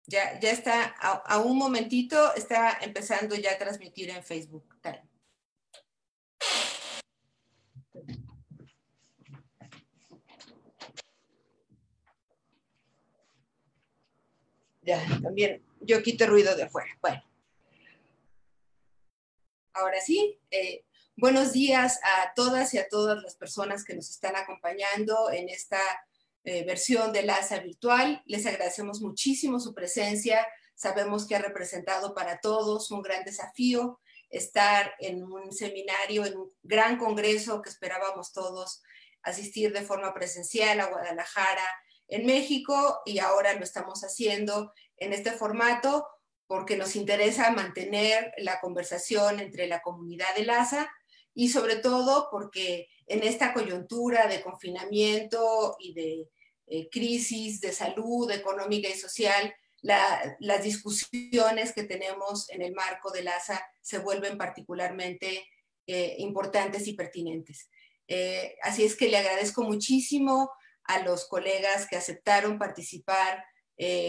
Ya está, a un momentito, está empezando ya a transmitir en Facebook. Tal. Ya, también yo quito ruido de afuera. Bueno, ahora sí, buenos días a todas y a todas las personas que nos están acompañando en esta versión de LASA virtual. Les agradecemos muchísimo su presencia. Sabemos que ha representado para todos un gran desafío estar en un seminario, en un gran congreso que esperábamos todos asistir de forma presencial a Guadalajara, en México, y ahora lo estamos haciendo en este formato porque nos interesa mantener la conversación entre la comunidad de LASA y sobre todo porque en esta coyuntura de confinamiento y de crisis de salud económica y social, las discusiones que tenemos en el marco de LASA se vuelven particularmente importantes y pertinentes. Así es que le agradezco muchísimo a los colegas que aceptaron participar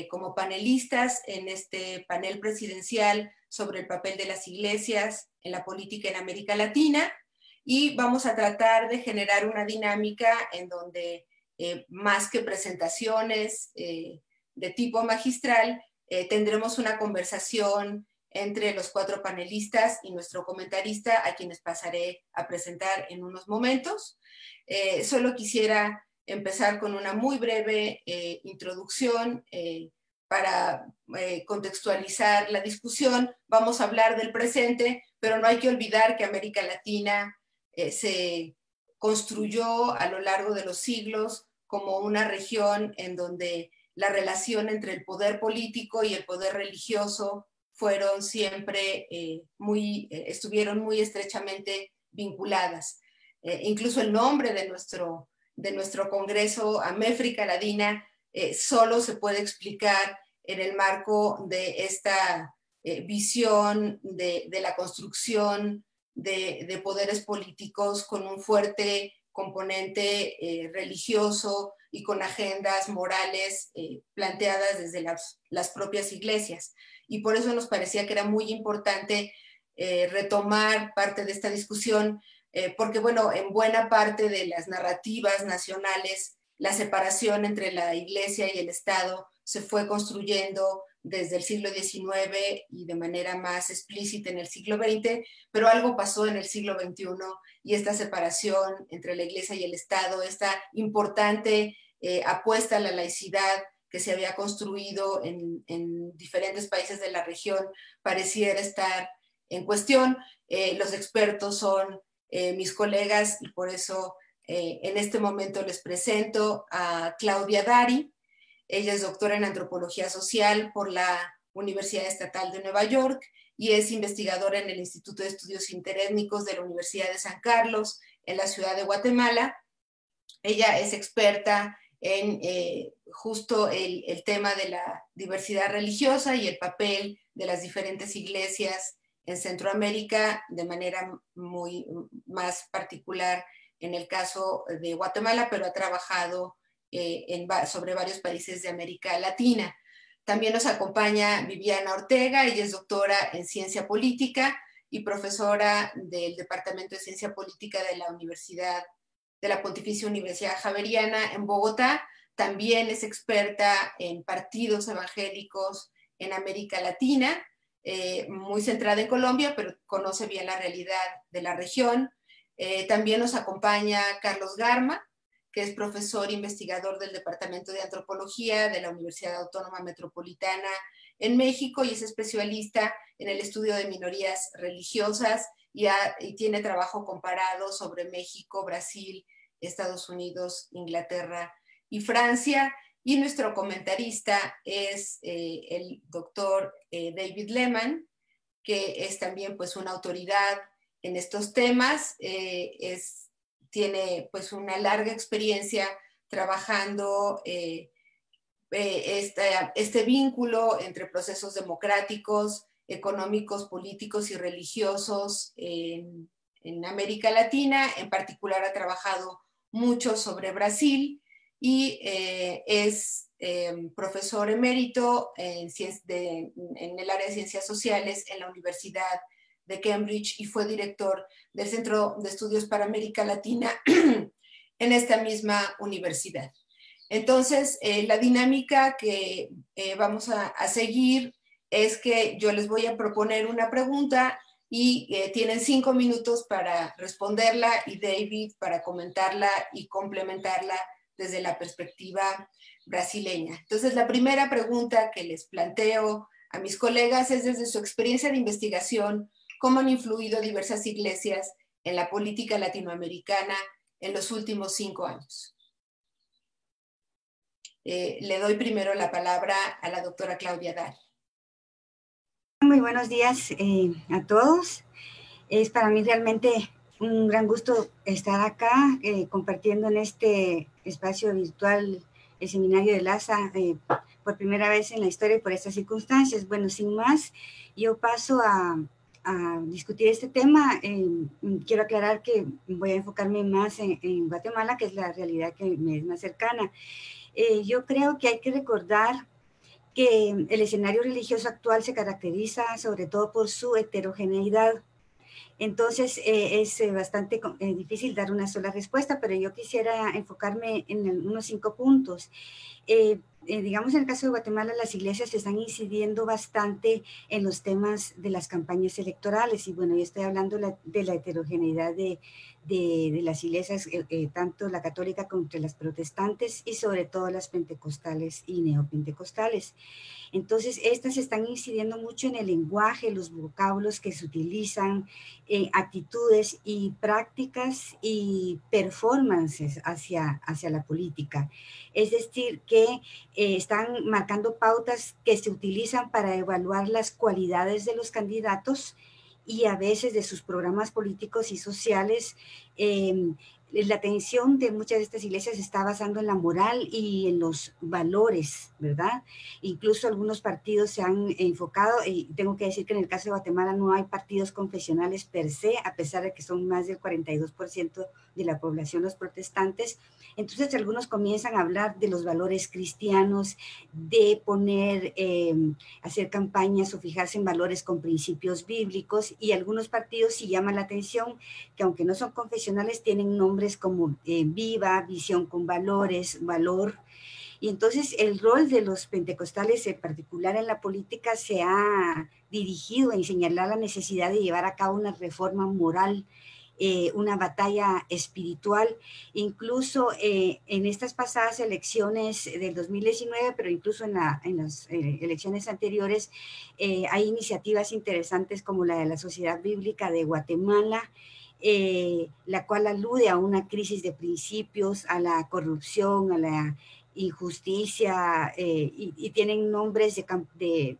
como panelistas en este panel presidencial sobre el papel de las iglesias en la política en América Latina, y vamos a tratar de generar una dinámica en donde más que presentaciones de tipo magistral, tendremos una conversación entre los 4 panelistas y nuestro comentarista, a quienes pasaré a presentar en unos momentos. Solo quisiera empezar con una muy breve introducción para contextualizar la discusión. Vamos a hablar del presente, pero no hay que olvidar que América Latina se construyó a lo largo de los siglos como una región en donde la relación entre el poder político y el poder religioso fueron siempre estuvieron muy estrechamente vinculadas. Incluso el nombre de nuestro Congreso, Améfrica Latina, solo se puede explicar en el marco de esta visión de la construcción de poderes políticos con un fuerte componente religioso y con agendas morales planteadas desde las propias iglesias. Y por eso nos parecía que era muy importante retomar parte de esta discusión, porque, bueno, en buena parte de las narrativas nacionales, la separación entre la iglesia y el Estado se fue construyendo desde el siglo XIX y de manera más explícita en el siglo XX, pero algo pasó en el siglo XXI y esta separación entre la iglesia y el Estado, esta importante apuesta a la laicidad que se había construido en diferentes países de la región, pareciera estar en cuestión. Los expertos son mis colegas y por eso en este momento les presento a Claudia Dari. Ella es doctora en antropología social por la Universidad Estatal de Nueva York y es investigadora en el Instituto de Estudios Interétnicos de la Universidad de San Carlos en la ciudad de Guatemala. Ella es experta en justo el tema de la diversidad religiosa y el papel de las diferentes iglesias en Centroamérica, de manera muy más particular en el caso de Guatemala, pero ha trabajado sobre varios países de América Latina. También nos acompaña Viviana Ortega, ella es doctora en ciencia política y profesora del Departamento de Ciencia Política de la Pontificia Universidad Javeriana en Bogotá. También es experta en partidos evangélicos en América Latina, muy centrada en Colombia, pero conoce bien la realidad de la región. También nos acompaña Carlos Garma, que es profesor investigador del Departamento de Antropología de la Universidad Autónoma Metropolitana en México y es especialista en el estudio de minorías religiosas y tiene trabajo comparado sobre México, Brasil, Estados Unidos, Inglaterra y Francia. Y nuestro comentarista es el doctor David Lehman, que es también pues una autoridad en estos temas, tiene pues una larga experiencia trabajando este vínculo entre procesos democráticos, económicos, políticos y religiosos en América Latina. En particular ha trabajado mucho sobre Brasil y es profesor emérito en el área de ciencias sociales en la Universidad de Cambridge y fue director del Centro de Estudios para América Latina en esta misma universidad. Entonces, la dinámica que vamos a seguir es que yo les voy a proponer una pregunta y tienen 5 minutos para responderla y David para comentarla y complementarla desde la perspectiva brasileña. Entonces, la primera pregunta que les planteo a mis colegas es desde su experiencia de investigación, ¿cómo han influido diversas iglesias en la política latinoamericana en los últimos 5 años? Le doy primero la palabra a la doctora Claudia Dal. Muy buenos días a todos. Es para mí realmente un gran gusto estar acá compartiendo en este espacio virtual el seminario de LASA por primera vez en la historia y por estas circunstancias. Bueno, sin más, yo paso a discutir este tema. Quiero aclarar que voy a enfocarme más en Guatemala, que es la realidad que me es más cercana. Yo creo que hay que recordar que el escenario religioso actual se caracteriza sobre todo por su heterogeneidad. Entonces, es bastante difícil dar una sola respuesta, pero yo quisiera enfocarme en unos 5 puntos. Digamos, en el caso de Guatemala, las iglesias están incidiendo bastante en los temas de las campañas electorales. Y bueno, yo estoy hablando de la heterogeneidad de las iglesias, tanto la católica como las protestantes y sobre todo las pentecostales y neopentecostales. Entonces, estas están incidiendo mucho en el lenguaje, los vocablos que se utilizan, actitudes y prácticas y performances hacia la política. Es decir, que están marcando pautas que se utilizan para evaluar las cualidades de los candidatos y a veces de sus programas políticos y sociales. La atención de muchas de estas iglesias se está basando en la moral y en los valores, ¿verdad? Incluso algunos partidos se han enfocado, y tengo que decir que en el caso de Guatemala no hay partidos confesionales per se, a pesar de que son más del 42% de la población los protestantes. Entonces algunos comienzan a hablar de los valores cristianos, de poner, hacer campañas o fijarse en valores con principios bíblicos, y algunos partidos sí llaman la atención que aunque no son confesionales tienen nombres como Viva, Visión con Valores, Valor. Y entonces el rol de los pentecostales en particular en la política se ha dirigido en señalar la necesidad de llevar a cabo una reforma moral, una batalla espiritual. Incluso en estas pasadas elecciones del 2019, pero incluso en las elecciones anteriores, hay iniciativas interesantes como la de la Sociedad Bíblica de Guatemala, la cual alude a una crisis de principios, a la corrupción, a la injusticia, y tienen nombres de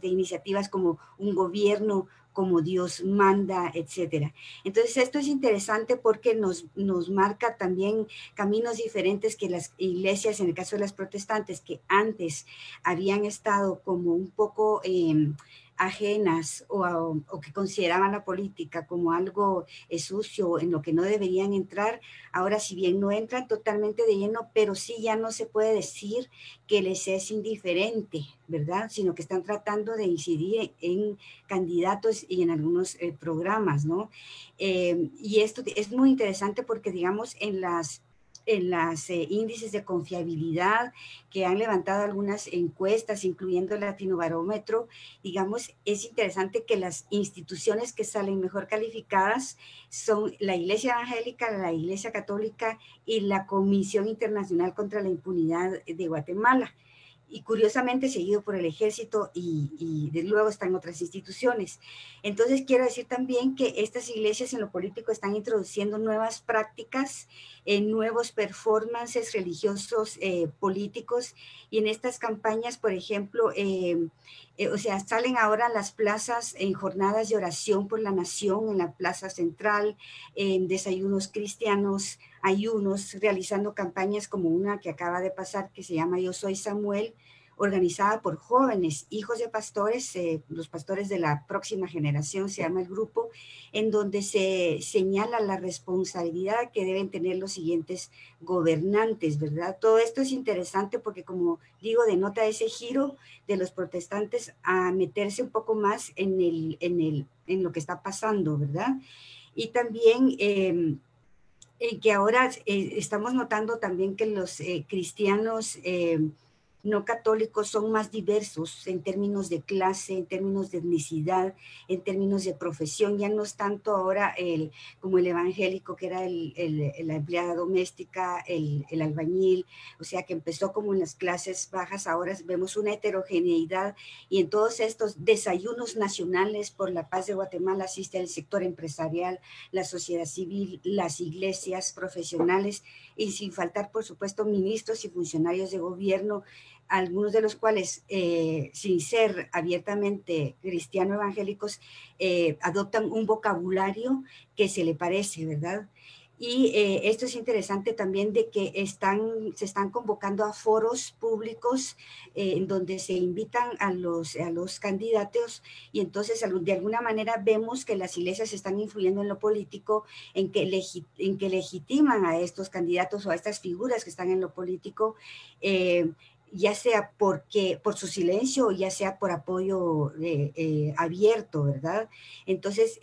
iniciativas como Un Gobierno como Dios manda, etcétera. Entonces esto es interesante porque nos marca también caminos diferentes que las iglesias, en el caso de las protestantes, que antes habían estado como un poco ajenas o que consideraban la política como algo sucio en lo que no deberían entrar, ahora si bien no entran totalmente de lleno, pero sí ya no se puede decir que les es indiferente, ¿verdad? Sino que están tratando de incidir en candidatos y en algunos programas, ¿no? Y esto es muy interesante porque, digamos, en las índices de confiabilidad que han levantado algunas encuestas, incluyendo el Latinobarómetro, digamos, es interesante que las instituciones que salen mejor calificadas son la Iglesia Evangélica, la Iglesia Católica y la Comisión Internacional contra la Impunidad de Guatemala. Y curiosamente seguido por el Ejército y de luego están otras instituciones. Entonces quiero decir también que estas iglesias en lo político están introduciendo nuevas prácticas, nuevos performances religiosos, políticos, y en estas campañas, por ejemplo, o sea, salen ahora a las plazas en jornadas de oración por la nación, en la plaza central, en desayunos cristianos, ayunos, realizando campañas como una que acaba de pasar que se llama Yo Soy Samuel, organizada por jóvenes, hijos de pastores, los pastores de la próxima generación, se llama el grupo, en donde se señala la responsabilidad que deben tener los siguientes gobernantes, ¿verdad? Todo esto es interesante porque, como digo, denota ese giro de los protestantes a meterse un poco más en lo que está pasando, ¿verdad? Y también que ahora estamos notando también que los cristianos no católicos son más diversos en términos de clase, en términos de etnicidad, en términos de profesión. Ya no es tanto ahora como el evangélico, que era la empleada doméstica, el albañil, o sea, que empezó como en las clases bajas. Ahora vemos una heterogeneidad y en todos estos desayunos nacionales por la paz de Guatemala asiste el sector empresarial, la sociedad civil, las iglesias profesionales y sin faltar, por supuesto, ministros y funcionarios de gobierno, algunos de los cuales, sin ser abiertamente cristiano-evangélicos, adoptan un vocabulario que se le parece, ¿verdad? Y esto es interesante también de que se están convocando a foros públicos en donde se invitan a los candidatos y entonces de alguna manera vemos que las iglesias están influyendo en lo político, en que legitiman a estos candidatos o a estas figuras que están en lo político, ya sea por su silencio o ya sea por apoyo abierto, ¿verdad? Entonces,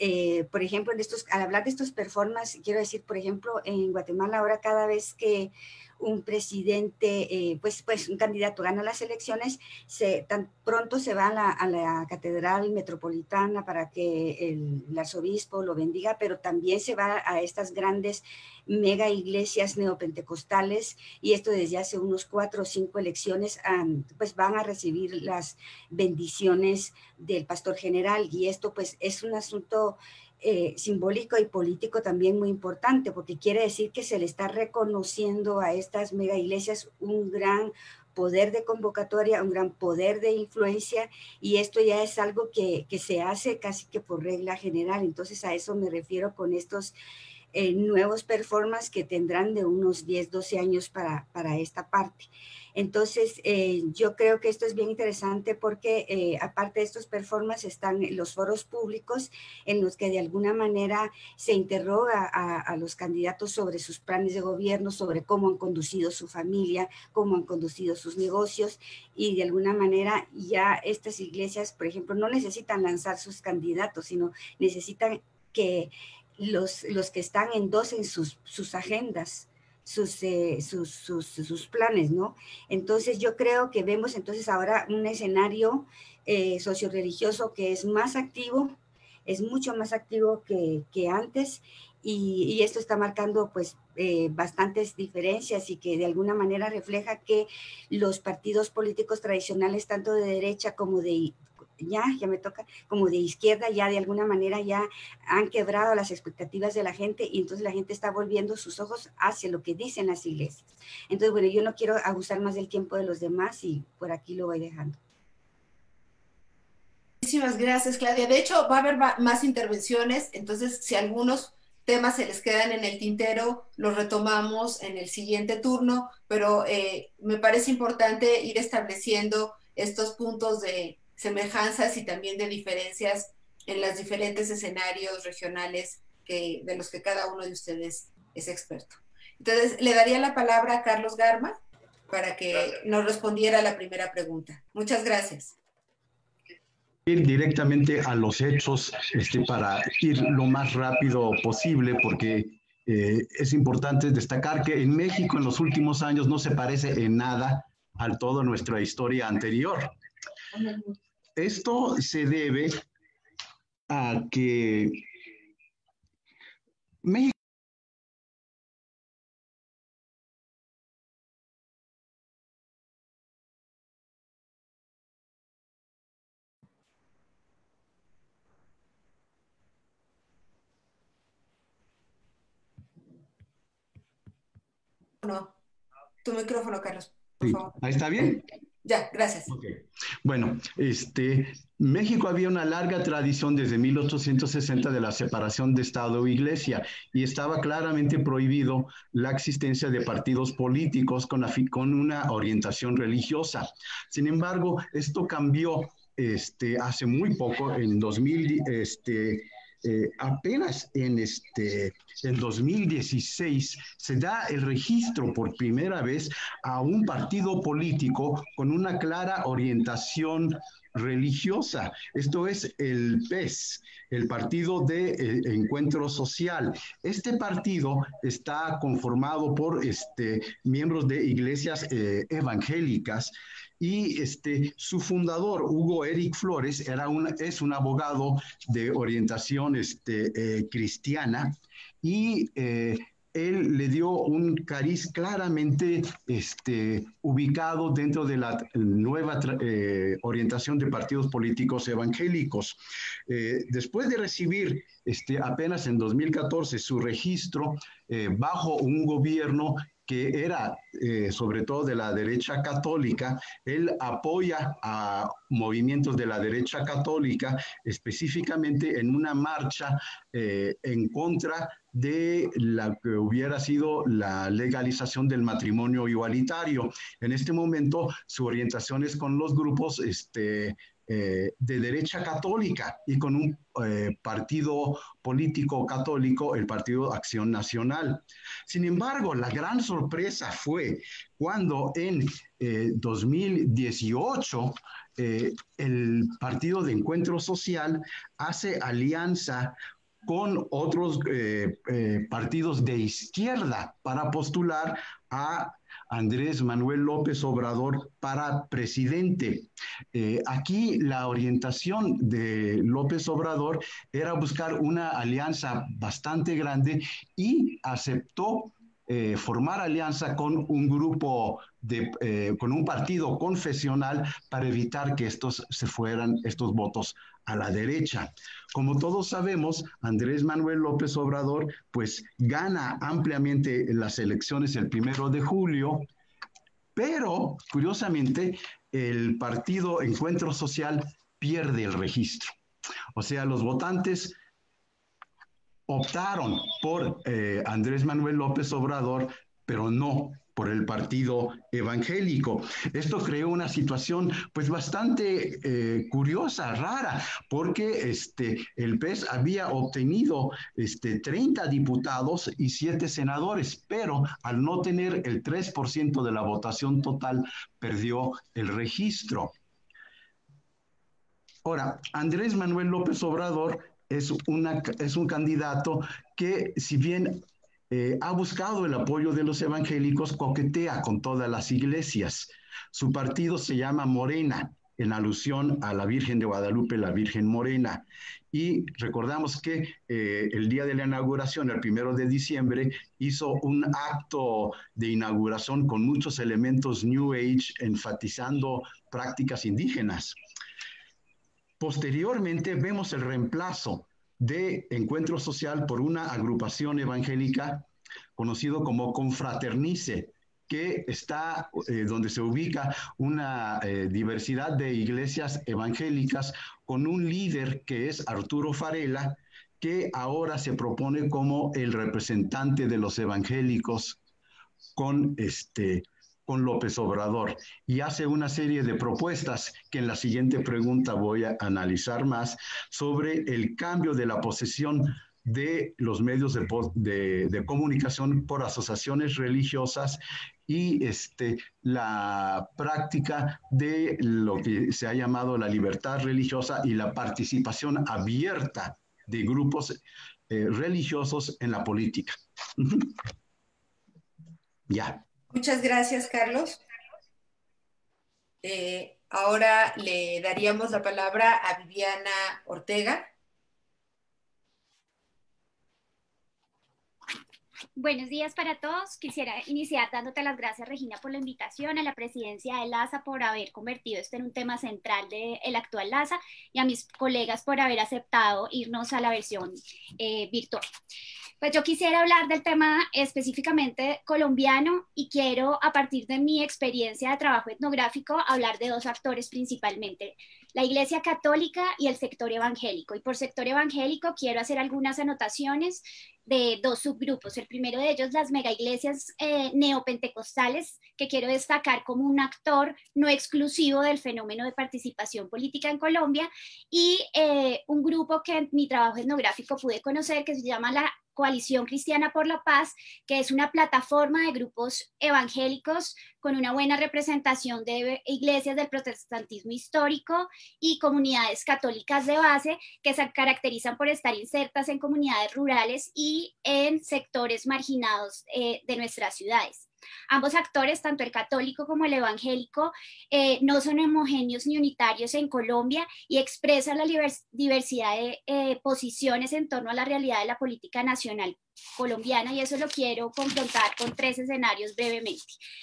por ejemplo, al hablar de estos performances, quiero decir, por ejemplo, en Guatemala ahora cada vez que un presidente, pues un candidato gana las elecciones, tan pronto se va a la catedral metropolitana para que el arzobispo lo bendiga, pero también se va a estas grandes mega iglesias neopentecostales, y esto desde hace unos 4 o 5 elecciones, pues van a recibir las bendiciones del pastor general, y esto pues es un asunto simbólico y político también muy importante, porque quiere decir que se le está reconociendo a estas mega iglesias un gran poder de convocatoria, un gran poder de influencia, y esto ya es algo que se hace casi que por regla general. Entonces a eso me refiero con estos nuevos performances que tendrán de unos 10, 12 años para esta parte. Entonces, yo creo que esto es bien interesante porque aparte de estos performances están los foros públicos en los que de alguna manera se interroga a los candidatos sobre sus planes de gobierno, sobre cómo han conducido su familia, cómo han conducido sus negocios, y de alguna manera ya estas iglesias, por ejemplo, no necesitan lanzar sus candidatos, sino necesitan que los que están endosen sus agendas, sus planes, ¿no? Entonces yo creo que vemos entonces ahora un escenario socioreligioso que es más activo, es mucho más activo que antes, y esto está marcando pues bastantes diferencias, y que de alguna manera refleja que los partidos políticos tradicionales, tanto de derecha como ya me toca, como de izquierda, ya de alguna manera ya han quebrado las expectativas de la gente, y entonces la gente está volviendo sus ojos hacia lo que dicen las iglesias. Entonces, bueno, yo no quiero abusar más del tiempo de los demás y por aquí lo voy dejando. Muchísimas gracias, Claudia. De hecho, va a haber más intervenciones, entonces si algunos temas se les quedan en el tintero, los retomamos en el siguiente turno, pero me parece importante ir estableciendo estos puntos de semejanzas y también de diferencias en los diferentes escenarios regionales de los que cada uno de ustedes es experto. Entonces, le daría la palabra a Carlos Garma para que nos respondiera a la primera pregunta. Muchas gracias. Ir directamente a los hechos para ir lo más rápido posible, porque es importante destacar que en México en los últimos años no se parece en nada a toda nuestra historia anterior. Esto se debe a que México No. Tu micrófono, Carlos, por favor. ¿Ahí está bien? Ya, gracias. Okay. Bueno, México había una larga tradición desde 1860 de la separación de Estado e Iglesia y estaba claramente prohibido la existencia de partidos políticos con una orientación religiosa. Sin embargo, esto cambió hace muy poco, en 2000, apenas en 2016 se da el registro por primera vez a un partido político con una clara orientación religiosa. Esto es el PES, el Partido de Encuentro Social. Este partido está conformado por miembros de iglesias evangélicas y su fundador, Hugo Eric Flores, es un abogado de orientación cristiana y él le dio un cariz claramente ubicado dentro de la nueva orientación de partidos políticos evangélicos. Después de recibir apenas en 2014 su registro bajo un gobierno que era sobre todo de la derecha católica, él apoya a movimientos de la derecha católica, específicamente en una marcha en contra de la que hubiera sido la legalización del matrimonio igualitario. En este momento, su orientación es con los grupos de derecha católica y con un partido político católico, el Partido Acción Nacional. Sin embargo, la gran sorpresa fue cuando en 2018 el Partido de Encuentro Social hace alianza con otros partidos de izquierda para postular a Andrés Manuel López Obrador para presidente. Aquí la orientación de López Obrador era buscar una alianza bastante grande y aceptó formar alianza con un grupo con un partido confesional para evitar que estos votos a la derecha. Como todos sabemos, Andrés Manuel López Obrador pues gana ampliamente las elecciones el 1 de julio, pero curiosamente el partido Encuentro Social pierde el registro. O sea, los votantes optaron por Andrés Manuel López Obrador, pero no por el partido evangélico. Esto creó una situación pues bastante curiosa, rara, porque el PES había obtenido 30 diputados y 7 senadores, pero al no tener el 3% de la votación total, perdió el registro. Ahora, Andrés Manuel López Obrador es un candidato que, si bien ha buscado el apoyo de los evangélicos, coquetea con todas las iglesias. Su partido se llama Morena, en alusión a la Virgen de Guadalupe, la Virgen Morena. Y recordamos que el día de la inauguración, el 1 de diciembre, hizo un acto de inauguración con muchos elementos New Age, enfatizando prácticas indígenas. Posteriormente vemos el reemplazo de Encuentro Social por una agrupación evangélica conocido como Confraternice, que está donde se ubica una diversidad de iglesias evangélicas con un líder que es Arturo Farela, que ahora se propone como el representante de los evangélicos con López Obrador y hace una serie de propuestas que en la siguiente pregunta voy a analizar más sobre el cambio de la posesión de los medios de comunicación por asociaciones religiosas y la práctica de lo que se ha llamado la libertad religiosa y la participación abierta de grupos religiosos en la política. Ya. Muchas gracias, Carlos. Ahora le daríamos la palabra a Viviana Ortega. Buenos días para todos. Quisiera iniciar dándote las gracias, Regina, por la invitación, a la presidencia de LASA por haber convertido esto en un tema central del actual LASA y a mis colegas por haber aceptado irnos a la versión virtual. Pues yo quisiera hablar del tema específicamente colombiano y quiero, a partir de mi experiencia de trabajo etnográfico, hablar de dos actores principalmente, la Iglesia Católica y el sector evangélico. Y por sector evangélico quiero hacer algunas anotaciones de dos subgrupos. El primero de ellos, las megaiglesias neopentecostales, que quiero destacar como un actor no exclusivo del fenómeno de participación política en Colombia, y un grupo que en mi trabajo etnográfico pude conocer, que se llama la Coalición Cristiana por la Paz, que es una plataforma de grupos evangélicos con una buena representación de iglesias del protestantismo histórico y comunidades católicas de base, que se caracterizan por estar insertas en comunidades rurales y en sectores marginados de nuestras ciudades. Ambos actores, tanto el católico como el evangélico, no son homogéneos ni unitarios en Colombia y expresan la diversidad de posiciones en torno a la realidad de la política nacional colombiana, y eso lo quiero confrontar con tres escenarios brevemente.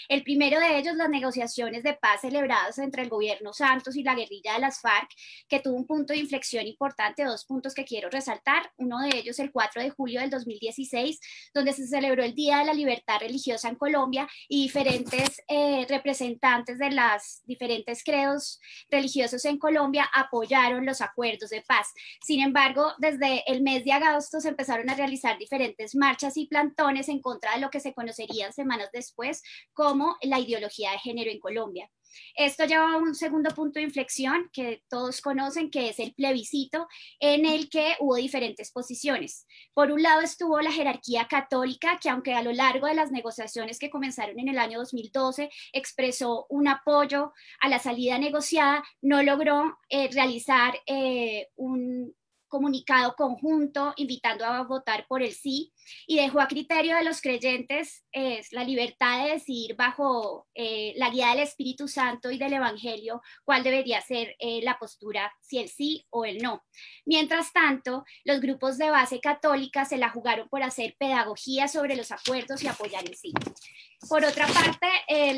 El primero de ellos, las negociaciones de paz celebradas entre el gobierno Santos y la guerrilla de las FARC, que tuvo un punto de inflexión importante, dos puntos que quiero resaltar. Uno de ellos, el 4 de julio del 2016, donde se celebró el Día de la Libertad Religiosa en Colombia y diferentes representantes de las diferentes credos religiosos en Colombia apoyaron los acuerdos de paz. Sin embargo, desde el mes de agosto se empezaron a realizar diferentes marchas y plantones en contra de lo que se conocerían semanas después como la ideología de género en Colombia. Esto lleva a un segundo punto de inflexión que todos conocen, que es el plebiscito, en el que hubo diferentes posiciones. Por un lado estuvo la jerarquía católica, que aunque a lo largo de las negociaciones que comenzaron en el año 2012 expresó un apoyo a la salida negociada, no logró realizar un comunicado conjunto invitando a votar por el sí, y dejó a criterio de los creyentes la libertad de decidir bajo la guía del Espíritu Santo y del Evangelio cuál debería ser la postura, si el sí o el no. Mientras tanto, los grupos de base católica se la jugaron por hacer pedagogía sobre los acuerdos y apoyar el sí. Por otra parte,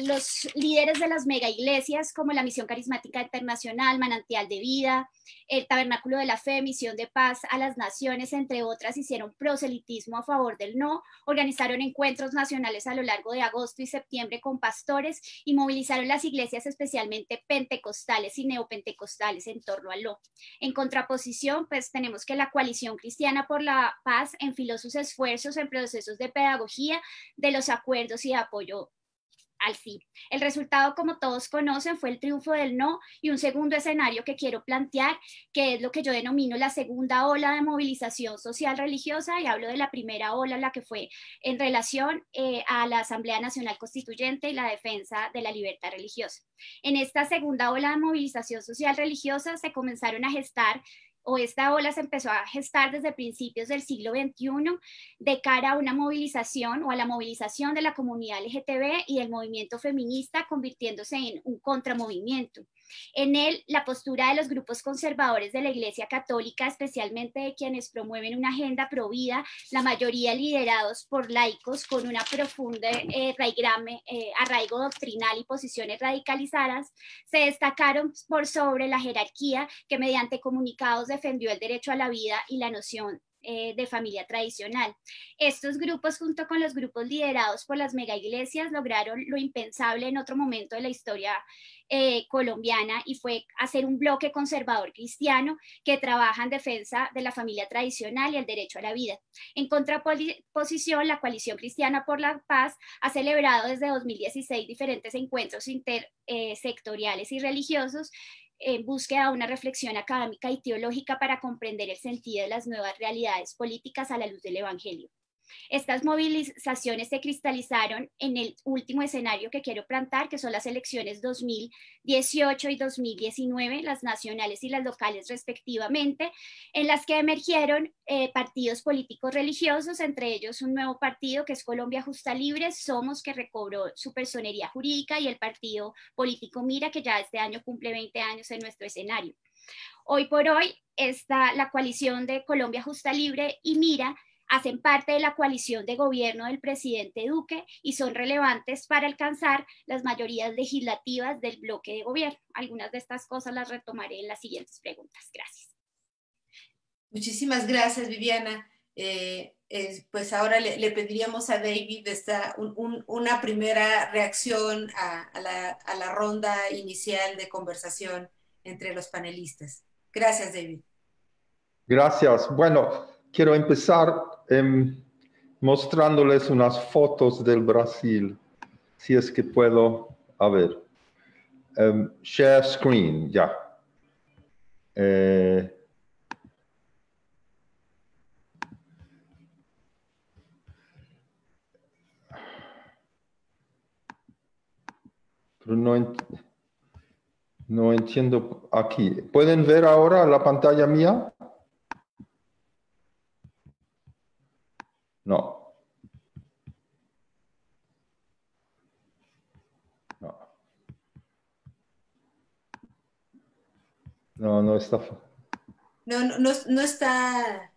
los líderes de las mega iglesias como la Misión Carismática Internacional, Manantial de Vida, el Tabernáculo de la Fe, Misión de Paz a las Naciones, entre otras, hicieron proselitismo a favor del no, organizaron encuentros nacionales a lo largo de agosto y septiembre con pastores y movilizaron las iglesias, especialmente pentecostales y neopentecostales, en torno al no. En contraposición, pues tenemos que la Coalición Cristiana por la Paz enfiló sus esfuerzos en procesos de pedagogía de los acuerdos y de apoyo al sí. El resultado, como todos conocen, fue el triunfo del no, y un segundo escenario que quiero plantear, que es lo que yo denomino la segunda ola de movilización social religiosa, y hablo de la primera ola, la que fue en relación a la Asamblea Nacional Constituyente y la defensa de la libertad religiosa. En esta segunda ola de movilización social religiosa se comenzaron a gestar, o esta ola se empezó a gestar desde principios del siglo XXI de cara a una movilización o a la movilización de la comunidad LGTB y del movimiento feminista, convirtiéndose en un contramovimiento. En él, la postura de los grupos conservadores de la Iglesia Católica, especialmente de quienes promueven una agenda pro vida, la mayoría liderados por laicos con una profunda arraigo doctrinal y posiciones radicalizadas, se destacaron por sobre la jerarquía que mediante comunicados defendió el derecho a la vida y la noción de familia tradicional. Estos grupos, junto con los grupos liderados por las megaiglesias, lograron lo impensable en otro momento de la historia colombiana, y fue hacer un bloque conservador cristiano que trabaja en defensa de la familia tradicional y el derecho a la vida. En contraposición, la Coalición Cristiana por la Paz ha celebrado desde 2016 diferentes encuentros intersectoriales y religiosos en búsqueda de una reflexión académica y teológica para comprender el sentido de las nuevas realidades políticas a la luz del Evangelio. Estas movilizaciones se cristalizaron en el último escenario que quiero plantear, que son las elecciones 2018 y 2019, las nacionales y las locales respectivamente, en las que emergieron partidos políticos religiosos, entre ellos un nuevo partido que es Colombia Justa Libre, Somos, que recobró su personería jurídica, y el partido político Mira, que ya este año cumple 20 años en nuestro escenario. Hoy por hoy está la coalición de Colombia Justa Libre y Mira, hacen parte de la coalición de gobierno del presidente Duque y son relevantes para alcanzar las mayorías legislativas del bloque de gobierno. Algunas de estas cosas las retomaré en las siguientes preguntas. Gracias. Muchísimas gracias, Viviana. Pues ahora le pediríamos a David una primera reacción a la ronda inicial de conversación entre los panelistas. Gracias, David. Gracias. Bueno, quiero empezar mostrándoles unas fotos del Brasil, si es que puedo, a ver. Share screen, ya. Pero no entiendo aquí. ¿Pueden ver ahora la pantalla mía? No. No está. No está.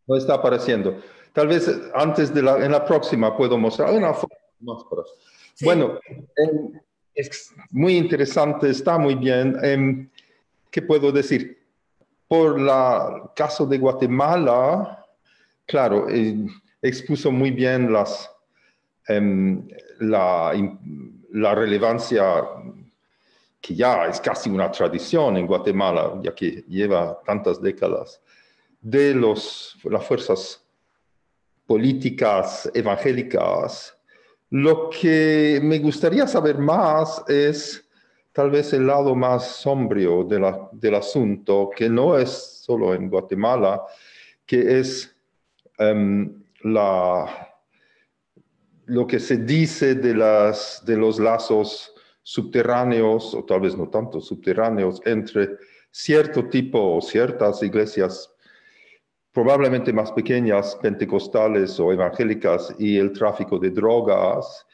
No está apareciendo. Tal vez antes en la próxima puedo mostrar una foto más. Sí. Bueno, es muy interesante, está muy bien. ¿Qué puedo decir? Por el caso de Guatemala, claro, expuso muy bien la relevancia que ya es casi una tradición en Guatemala, ya que lleva tantas décadas, de las fuerzas políticas evangélicas. Lo que me gustaría saber más es tal vez el lado más sombrío del asunto, que no es solo en Guatemala, que es lo que se dice de los lazos subterráneos, o tal vez no tanto subterráneos, entre cierto tipo o ciertas iglesias probablemente más pequeñas, pentecostales o evangélicas, y el tráfico de drogas,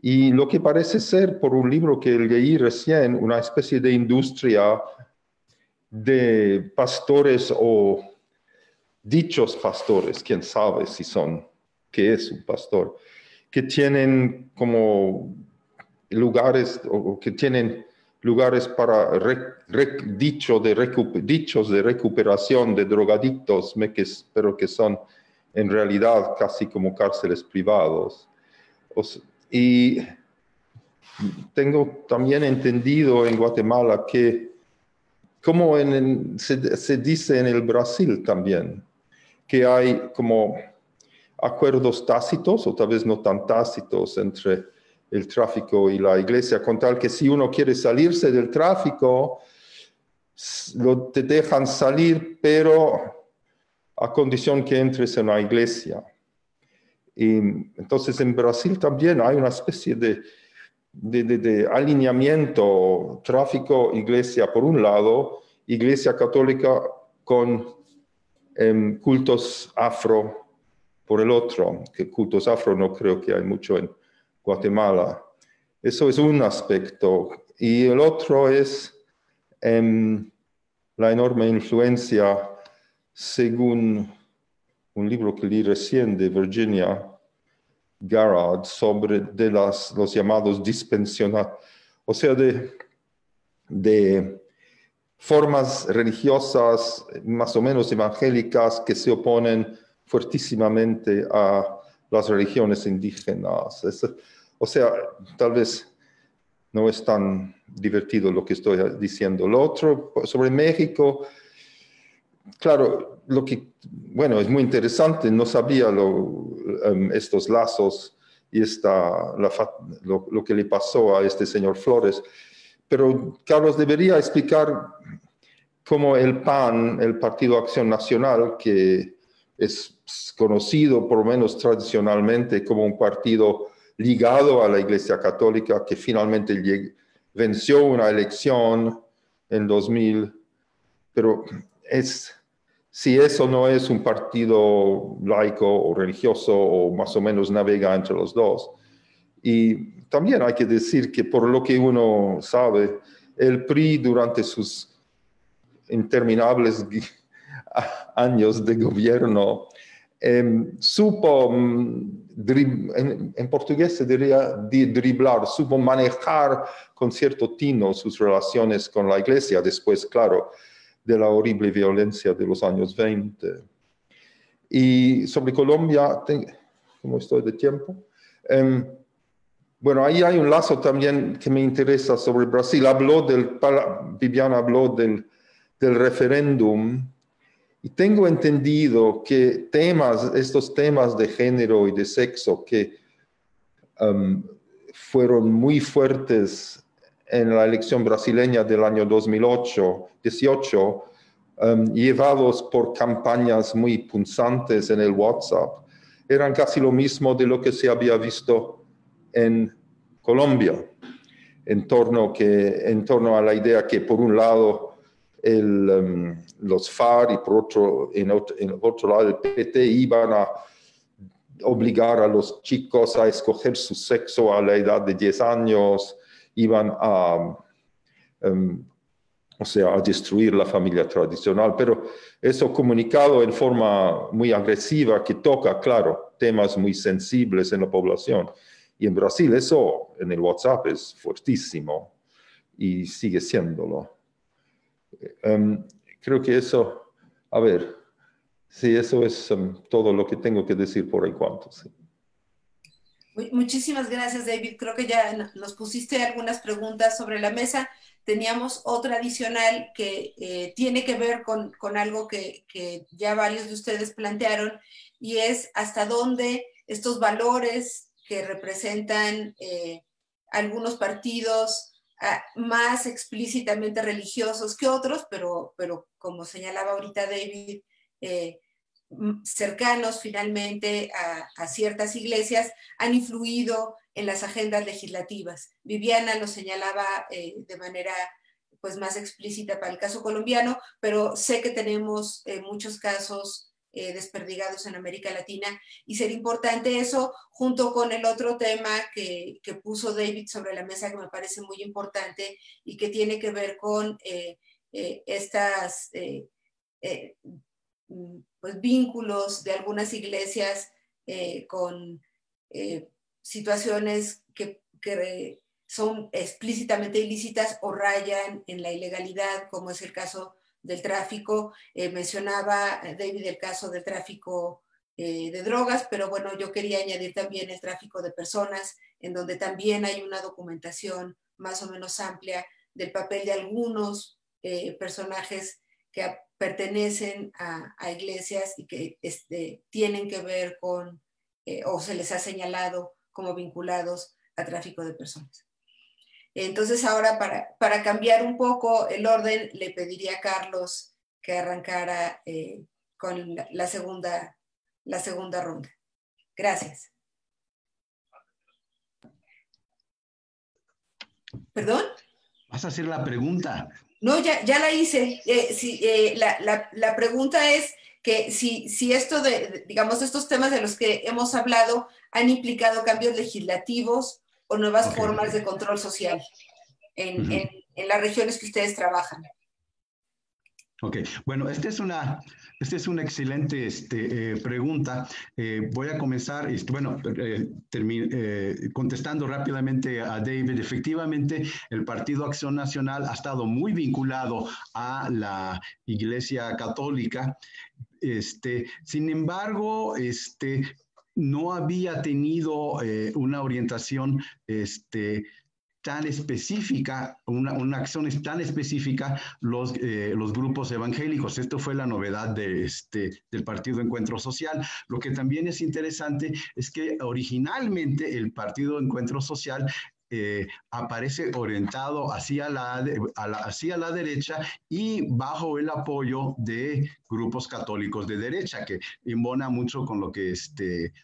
y lo que parece ser, por un libro que leí recién, una especie de industria de pastores o dichos pastores, quién sabe si son, qué es un pastor, que tienen como lugares, o que tienen lugares para dichos de recuperación de drogadictos, pero que son en realidad casi como cárceles privados. Y tengo también entendido en Guatemala que, como se dice en el Brasil también, que hay como acuerdos tácitos, o tal vez no tan tácitos, entre el tráfico y la iglesia, con tal que si uno quiere salirse del tráfico, te dejan salir, pero a condición que entres en la iglesia. Y entonces en Brasil también hay una especie de alineamiento, tráfico, iglesia por un lado, iglesia católica con cultos afro por el otro, que cultos afro no creo que hay mucho en Guatemala. Eso es un aspecto. Y el otro es la enorme influencia, según un libro que leí recién de Virginia Garrard, sobre los llamados dispensionarios, o sea, de formas religiosas más o menos evangélicas que se oponen fuertísimamente a las religiones indígenas. O sea, tal vez no es tan divertido lo que estoy diciendo. Lo otro, sobre México, claro, bueno, es muy interesante, no sabía estos lazos y lo que le pasó a este señor Flores, pero Carlos debería explicar cómo el PAN, el Partido Acción Nacional, que es conocido por lo menos tradicionalmente como un partido ligado a la Iglesia Católica, que finalmente venció una elección en 2000, pero si eso no es un partido laico o religioso, o más o menos navega entre los dos. Y también hay que decir que por lo que uno sabe, el PRI durante sus interminables años de gobierno supo, en portugués se diría driblar, supo manejar con cierto tino sus relaciones con la Iglesia, después, claro, de la horrible violencia de los años 20. Y sobre Colombia, ¿cómo estoy de tiempo? Bueno, ahí hay un lazo también que me interesa sobre Brasil. Viviana habló del referéndum, y tengo entendido que estos temas de género y de sexo que fueron muy fuertes en la elección brasileña del año 2018, llevados por campañas muy punzantes en el WhatsApp, eran casi lo mismo de lo que se había visto en Colombia, en torno a la idea que por un lado los FARC y en otro lado el PT iban a obligar a los chicos a escoger su sexo a la edad de 10 años, iban a destruir la familia tradicional, pero eso comunicado en forma muy agresiva que toca, claro, temas muy sensibles en la población. Y en Brasil eso en el WhatsApp es fuertísimo y sigue siéndolo. Creo que eso, sí, eso es todo lo que tengo que decir por el cuanto. Sí. Muchísimas gracias, David. Creo que ya nos pusiste algunas preguntas sobre la mesa. Teníamos otra adicional que tiene que ver con algo que ya varios de ustedes plantearon, y es hasta dónde estos valores que representan algunos partidos más explícitamente religiosos que otros, pero como señalaba ahorita David, cercanos finalmente a ciertas iglesias, han influido en las agendas legislativas. Viviana lo señalaba de manera pues, más explícita para el caso colombiano, pero sé que tenemos muchos casos desperdigados en América Latina, y sería importante eso, junto con el otro tema que puso David sobre la mesa, que me parece muy importante y que tiene que ver con estas pues, vínculos de algunas iglesias con situaciones que son explícitamente ilícitas o rayan en la ilegalidad, como es el caso del tráfico. Mencionaba David el caso del tráfico de drogas, pero bueno, yo quería añadir también el tráfico de personas, en donde también hay una documentación más o menos amplia del papel de algunos personajes que pertenecen a iglesias y que tienen que ver con, o se les ha señalado como vinculados a tráfico de personas. Entonces ahora para cambiar un poco el orden, le pediría a Carlos que arrancara con la segunda ronda. Gracias. ¿Perdón? ¿Vas a hacer la pregunta? No, ya la hice. La pregunta es que si esto digamos, estos temas de los que hemos hablado han implicado cambios legislativos o nuevas formas de control social en las regiones que ustedes trabajan. Ok, bueno, esta es una excelente pregunta. Voy a comenzar, contestando rápidamente a David. Efectivamente, el Partido Acción Nacional ha estado muy vinculado a la Iglesia Católica. Sin embargo, no había tenido una orientación tan específica, una acción tan específica los grupos evangélicos. Esto fue la novedad del Partido Encuentro Social. Lo que también es interesante es que originalmente el Partido Encuentro Social aparece orientado hacia la derecha y bajo el apoyo de grupos católicos de derecha, que embona mucho con lo que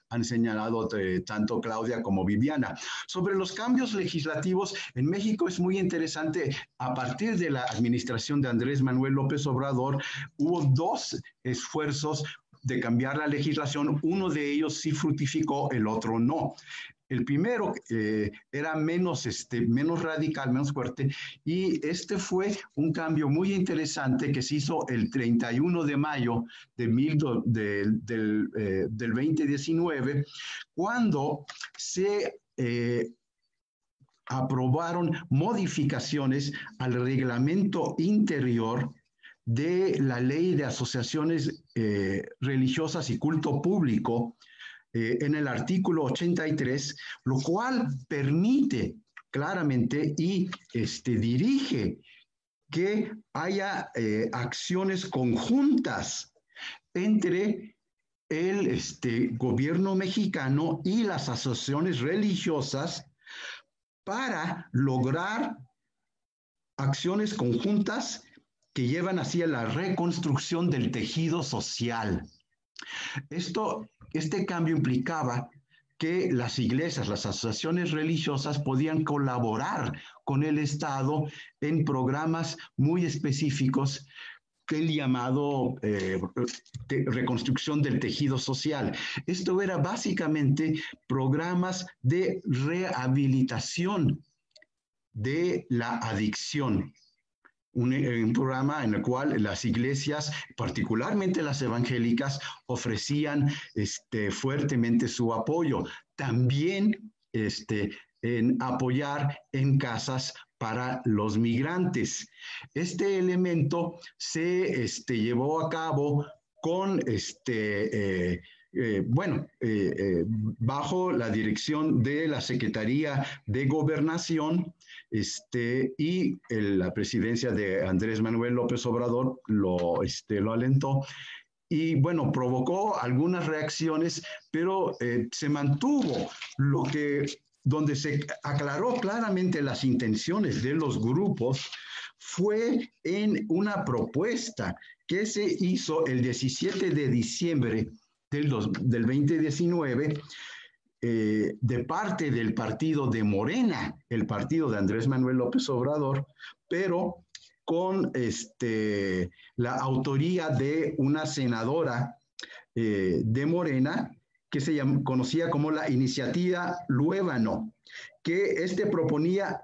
han señalado tanto Claudia como Viviana. Sobre los cambios legislativos, en México es muy interesante. A partir de la administración de Andrés Manuel López Obrador, hubo dos esfuerzos de cambiar la legislación. Uno de ellos sí fructificó, el otro no. El primero era menos radical, menos fuerte, y este fue un cambio muy interesante que se hizo el 31 de mayo del 2019, cuando se aprobaron modificaciones al reglamento interior de la Ley de Asociaciones Religiosas y Culto Público, en el artículo 83, lo cual permite claramente y dirige que haya acciones conjuntas entre el gobierno mexicano y las asociaciones religiosas para lograr acciones conjuntas que llevan hacia la reconstrucción del tejido social. Este cambio implicaba que las iglesias, las asociaciones religiosas podían colaborar con el Estado en programas muy específicos que el llamado reconstrucción del tejido social. Esto era básicamente programas de rehabilitación de la adicción. Un programa en el cual las iglesias, particularmente las evangélicas, ofrecían fuertemente su apoyo. También en apoyar en casas para los migrantes. Este elemento se llevó a cabo con bajo la dirección de la Secretaría de Gobernación, y la presidencia de Andrés Manuel López Obrador lo alentó. Y bueno, provocó algunas reacciones, pero se mantuvo donde se aclaró claramente las intenciones de los grupos fue en una propuesta que se hizo el 17 de diciembre del 2019 de parte del partido de Morena, el partido de Andrés Manuel López Obrador, pero con la autoría de una senadora de Morena que se conocía como la Iniciativa Luébano, que proponía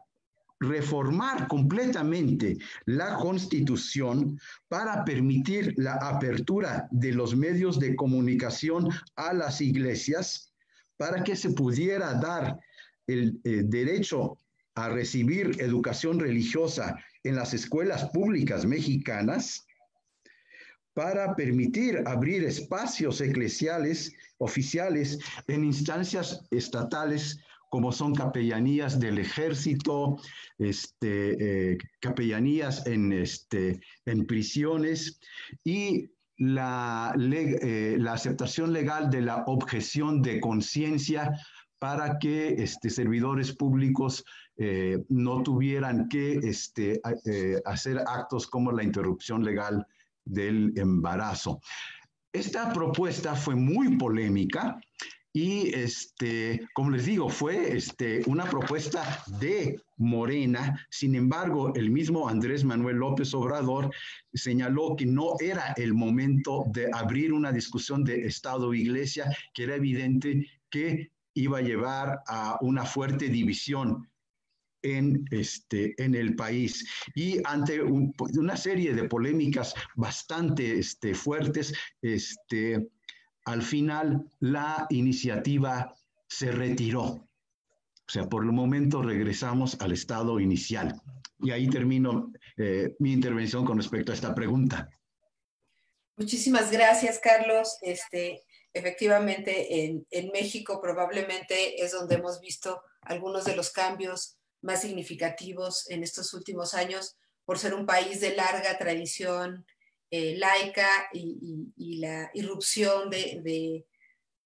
reformar completamente la Constitución para permitir la apertura de los medios de comunicación a las iglesias, para que se pudiera dar el derecho a recibir educación religiosa en las escuelas públicas mexicanas, para permitir abrir espacios eclesiales oficiales en instancias estatales como son capellanías del ejército, capellanías en prisiones, y la aceptación legal de la objeción de conciencia para que servidores públicos no tuvieran que hacer actos como la interrupción legal del embarazo. Esta propuesta fue muy polémica y, como les digo, fue una propuesta de Morena. Sin embargo, el mismo Andrés Manuel López Obrador señaló que no era el momento de abrir una discusión de Estado e Iglesia, que era evidente que iba a llevar a una fuerte división en el país. Y ante una serie de polémicas bastante fuertes, al final la iniciativa se retiró. O sea, por el momento regresamos al estado inicial. Y ahí termino mi intervención con respecto a esta pregunta. Muchísimas gracias, Carlos. Efectivamente, en México probablemente es donde hemos visto algunos de los cambios más significativos en estos últimos años, por ser un país de larga tradición laica y la irrupción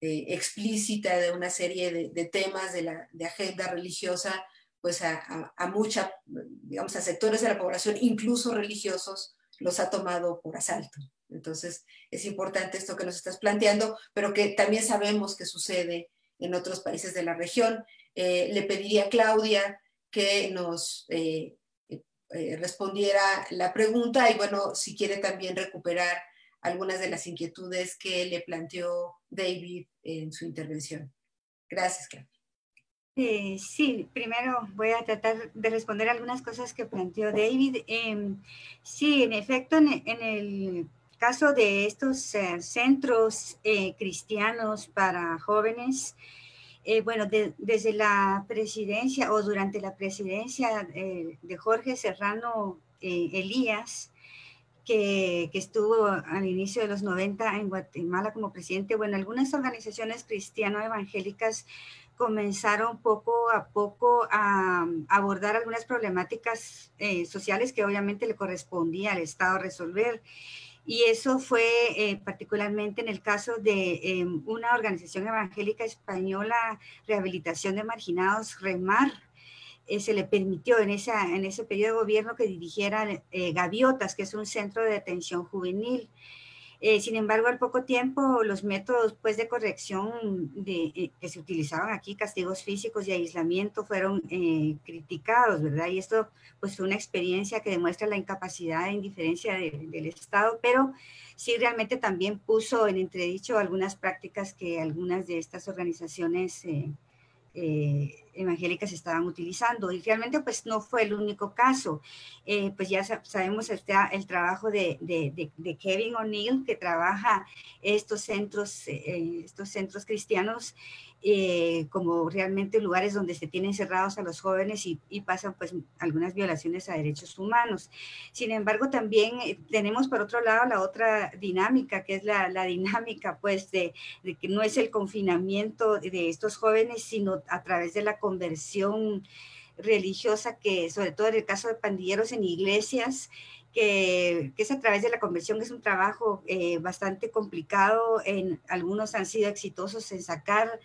explícita de una serie de temas de agenda religiosa, pues a sectores de la población, incluso religiosos, los ha tomado por asalto. Entonces, es importante esto que nos estás planteando, pero que también sabemos que sucede en otros países de la región. Le pediría a Claudia que nos respondiera la pregunta y, bueno, si quiere también recuperar algunas de las inquietudes que le planteó David en su intervención. Gracias, Claudia. Sí, primero voy a tratar de responder algunas cosas que planteó David. Sí, en efecto, en el caso de estos centros cristianos para jóvenes, bueno, desde la presidencia o durante la presidencia de Jorge Serrano Elías, que estuvo al inicio de los 90 en Guatemala como presidente, bueno, algunas organizaciones cristiano-evangélicas comenzaron poco a poco a abordar algunas problemáticas sociales que obviamente le correspondía al Estado resolver. Y eso fue particularmente en el caso de una organización evangélica española, Rehabilitación de Marginados, REMAR. Se le permitió en ese periodo de gobierno que dirigiera Gaviotas, que es un centro de detención juvenil. Sin embargo, al poco tiempo, los métodos pues, de corrección que se utilizaban aquí, castigos físicos y aislamiento, fueron criticados, ¿verdad? Y esto pues, fue una experiencia que demuestra la incapacidad e indiferencia del Estado, pero sí realmente también puso en entredicho algunas prácticas que algunas de estas organizaciones evangélicas estaban utilizando, y realmente pues no fue el único caso. Pues ya sabemos el trabajo de Kevin O'Neill, que trabaja estos centros cristianos como realmente lugares donde se tienen cerrados a los jóvenes y pasan pues algunas violaciones a derechos humanos. Sin embargo, también tenemos por otro lado la otra dinámica, que es la dinámica pues de que no es el confinamiento de estos jóvenes, sino a través de la conversión religiosa, que sobre todo en el caso de pandilleros en iglesias, que es a través de la conversión, que es un trabajo bastante complicado. Algunos han sido exitosos en sacar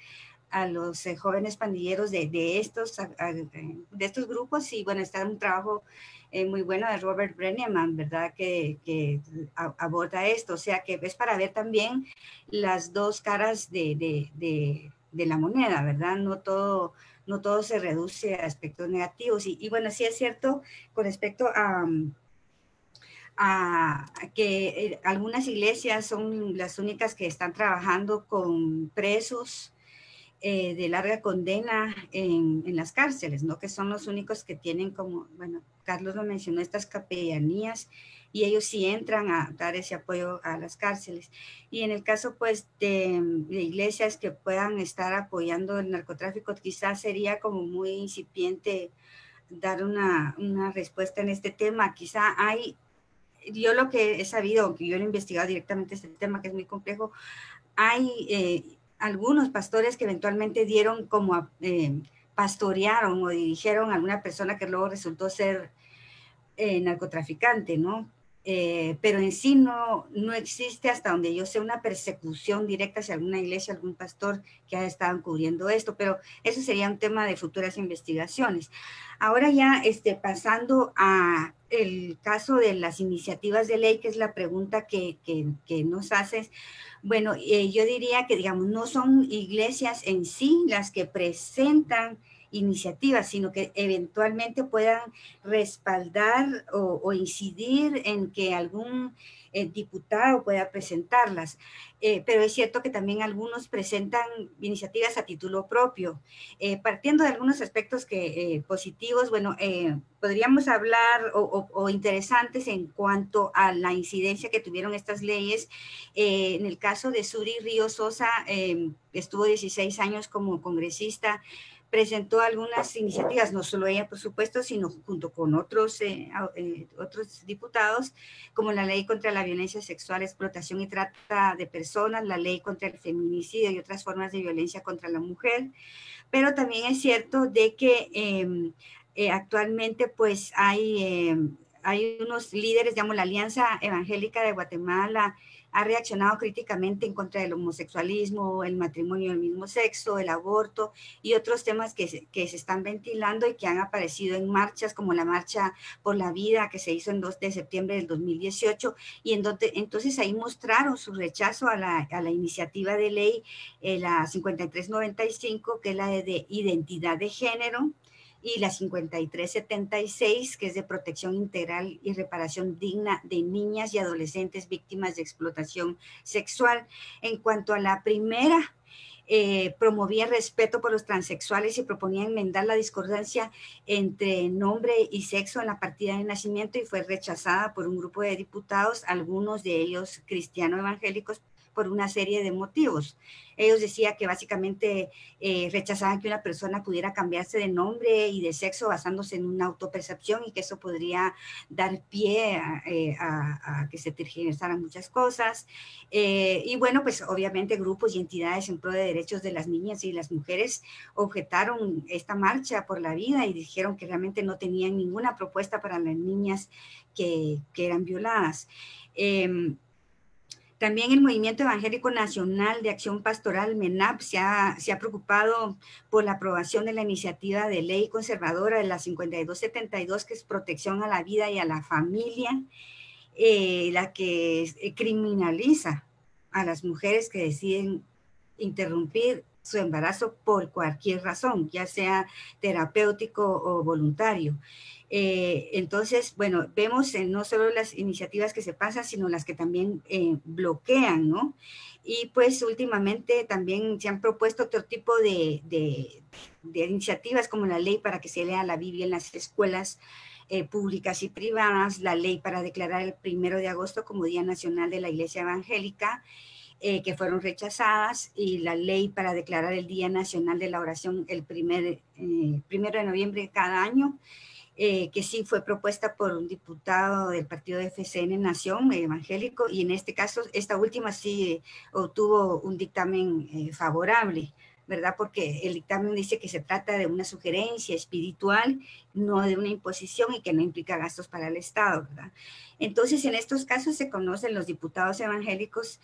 a los jóvenes pandilleros de estos grupos, y bueno, está un trabajo muy bueno de Robert Brenneman, ¿verdad? Que aborda esto, o sea que es para ver también las dos caras de la moneda, ¿verdad? No todo se reduce a aspectos negativos. Y bueno, sí es cierto con respecto a que algunas iglesias son las únicas que están trabajando con presos de larga condena en las cárceles, ¿no? Que son los únicos que tienen como, bueno, Carlos lo mencionó, estas capellanías, y ellos sí entran a dar ese apoyo a las cárceles. Y en el caso, pues, de iglesias que puedan estar apoyando el narcotráfico, quizás sería como muy incipiente dar una respuesta en este tema. Quizá yo lo que he sabido, aunque yo no he investigado directamente este tema, que es muy complejo, hay algunos pastores que eventualmente dieron como pastorearon o dirigieron a alguna persona que luego resultó ser narcotraficante, ¿no? Pero en sí no existe, hasta donde yo sé, una persecución directa hacia alguna iglesia, algún pastor que haya estado cubriendo esto, pero eso sería un tema de futuras investigaciones. Ahora ya pasando a el caso de las iniciativas de ley, que es la pregunta que nos haces. Bueno, yo diría que, digamos, no son iglesias en sí las que presentan iniciativas, sino que eventualmente puedan respaldar o incidir en que algún diputado pueda presentarlas. Pero es cierto que también algunos presentan iniciativas a título propio. Partiendo de algunos aspectos positivos, bueno, podríamos hablar o interesantes en cuanto a la incidencia que tuvieron estas leyes. En el caso de Suri Ríos Sosa, estuvo 16 años como congresista, presentó algunas iniciativas, no solo ella, por supuesto, sino junto con otros diputados, como la ley contra la violencia sexual, explotación y trata de personas, la ley contra el feminicidio y otras formas de violencia contra la mujer. Pero también es cierto de que actualmente pues hay unos líderes, digamos, la Alianza Evangélica de Guatemala ha reaccionado críticamente en contra del homosexualismo, el matrimonio del mismo sexo, el aborto y otros temas que se están ventilando y que han aparecido en marchas como la Marcha por la Vida, que se hizo el 2 de septiembre del 2018, y entonces ahí mostraron su rechazo a la iniciativa de ley, la 5395, que es la de identidad de género, y la 5376, que es de protección integral y reparación digna de niñas y adolescentes víctimas de explotación sexual. En cuanto a la primera, promovía respeto por los transexuales y proponía enmendar la discordancia entre nombre y sexo en la partida de nacimiento, y fue rechazada por un grupo de diputados, algunos de ellos cristianos evangélicos, por una serie de motivos. Ellos decían que básicamente rechazaban que una persona pudiera cambiarse de nombre y de sexo basándose en una autopercepción, y que eso podría dar pie a que se tergiversaran muchas cosas. Y bueno, pues obviamente grupos y entidades en pro de derechos de las niñas y las mujeres objetaron esta marcha por la vida y dijeron que realmente no tenían ninguna propuesta para las niñas que eran violadas. También el Movimiento Evangélico Nacional de Acción Pastoral, MENAP, se ha preocupado por la aprobación de la iniciativa de ley conservadora de la 5272, que es protección a la vida y a la familia, la que criminaliza a las mujeres que deciden interrumpir su embarazo por cualquier razón, ya sea terapéutico o voluntario. Entonces, bueno, vemos no solo las iniciativas que se pasan, sino las que también bloquean, ¿no? Y pues últimamente también se han propuesto otro tipo de iniciativas, como la ley para que se lea la Biblia en las escuelas públicas y privadas, la ley para declarar el 1 de agosto como Día Nacional de la Iglesia Evangélica, que fueron rechazadas, y la ley para declarar el Día Nacional de la Oración el 1 de noviembre de cada año, que sí fue propuesta por un diputado del partido de FCN Nación evangélico, y en este caso, esta última sí obtuvo un dictamen favorable, ¿verdad? Porque el dictamen dice que se trata de una sugerencia espiritual, no de una imposición, y que no implica gastos para el Estado, ¿verdad? Entonces, en estos casos se conocen los diputados evangélicos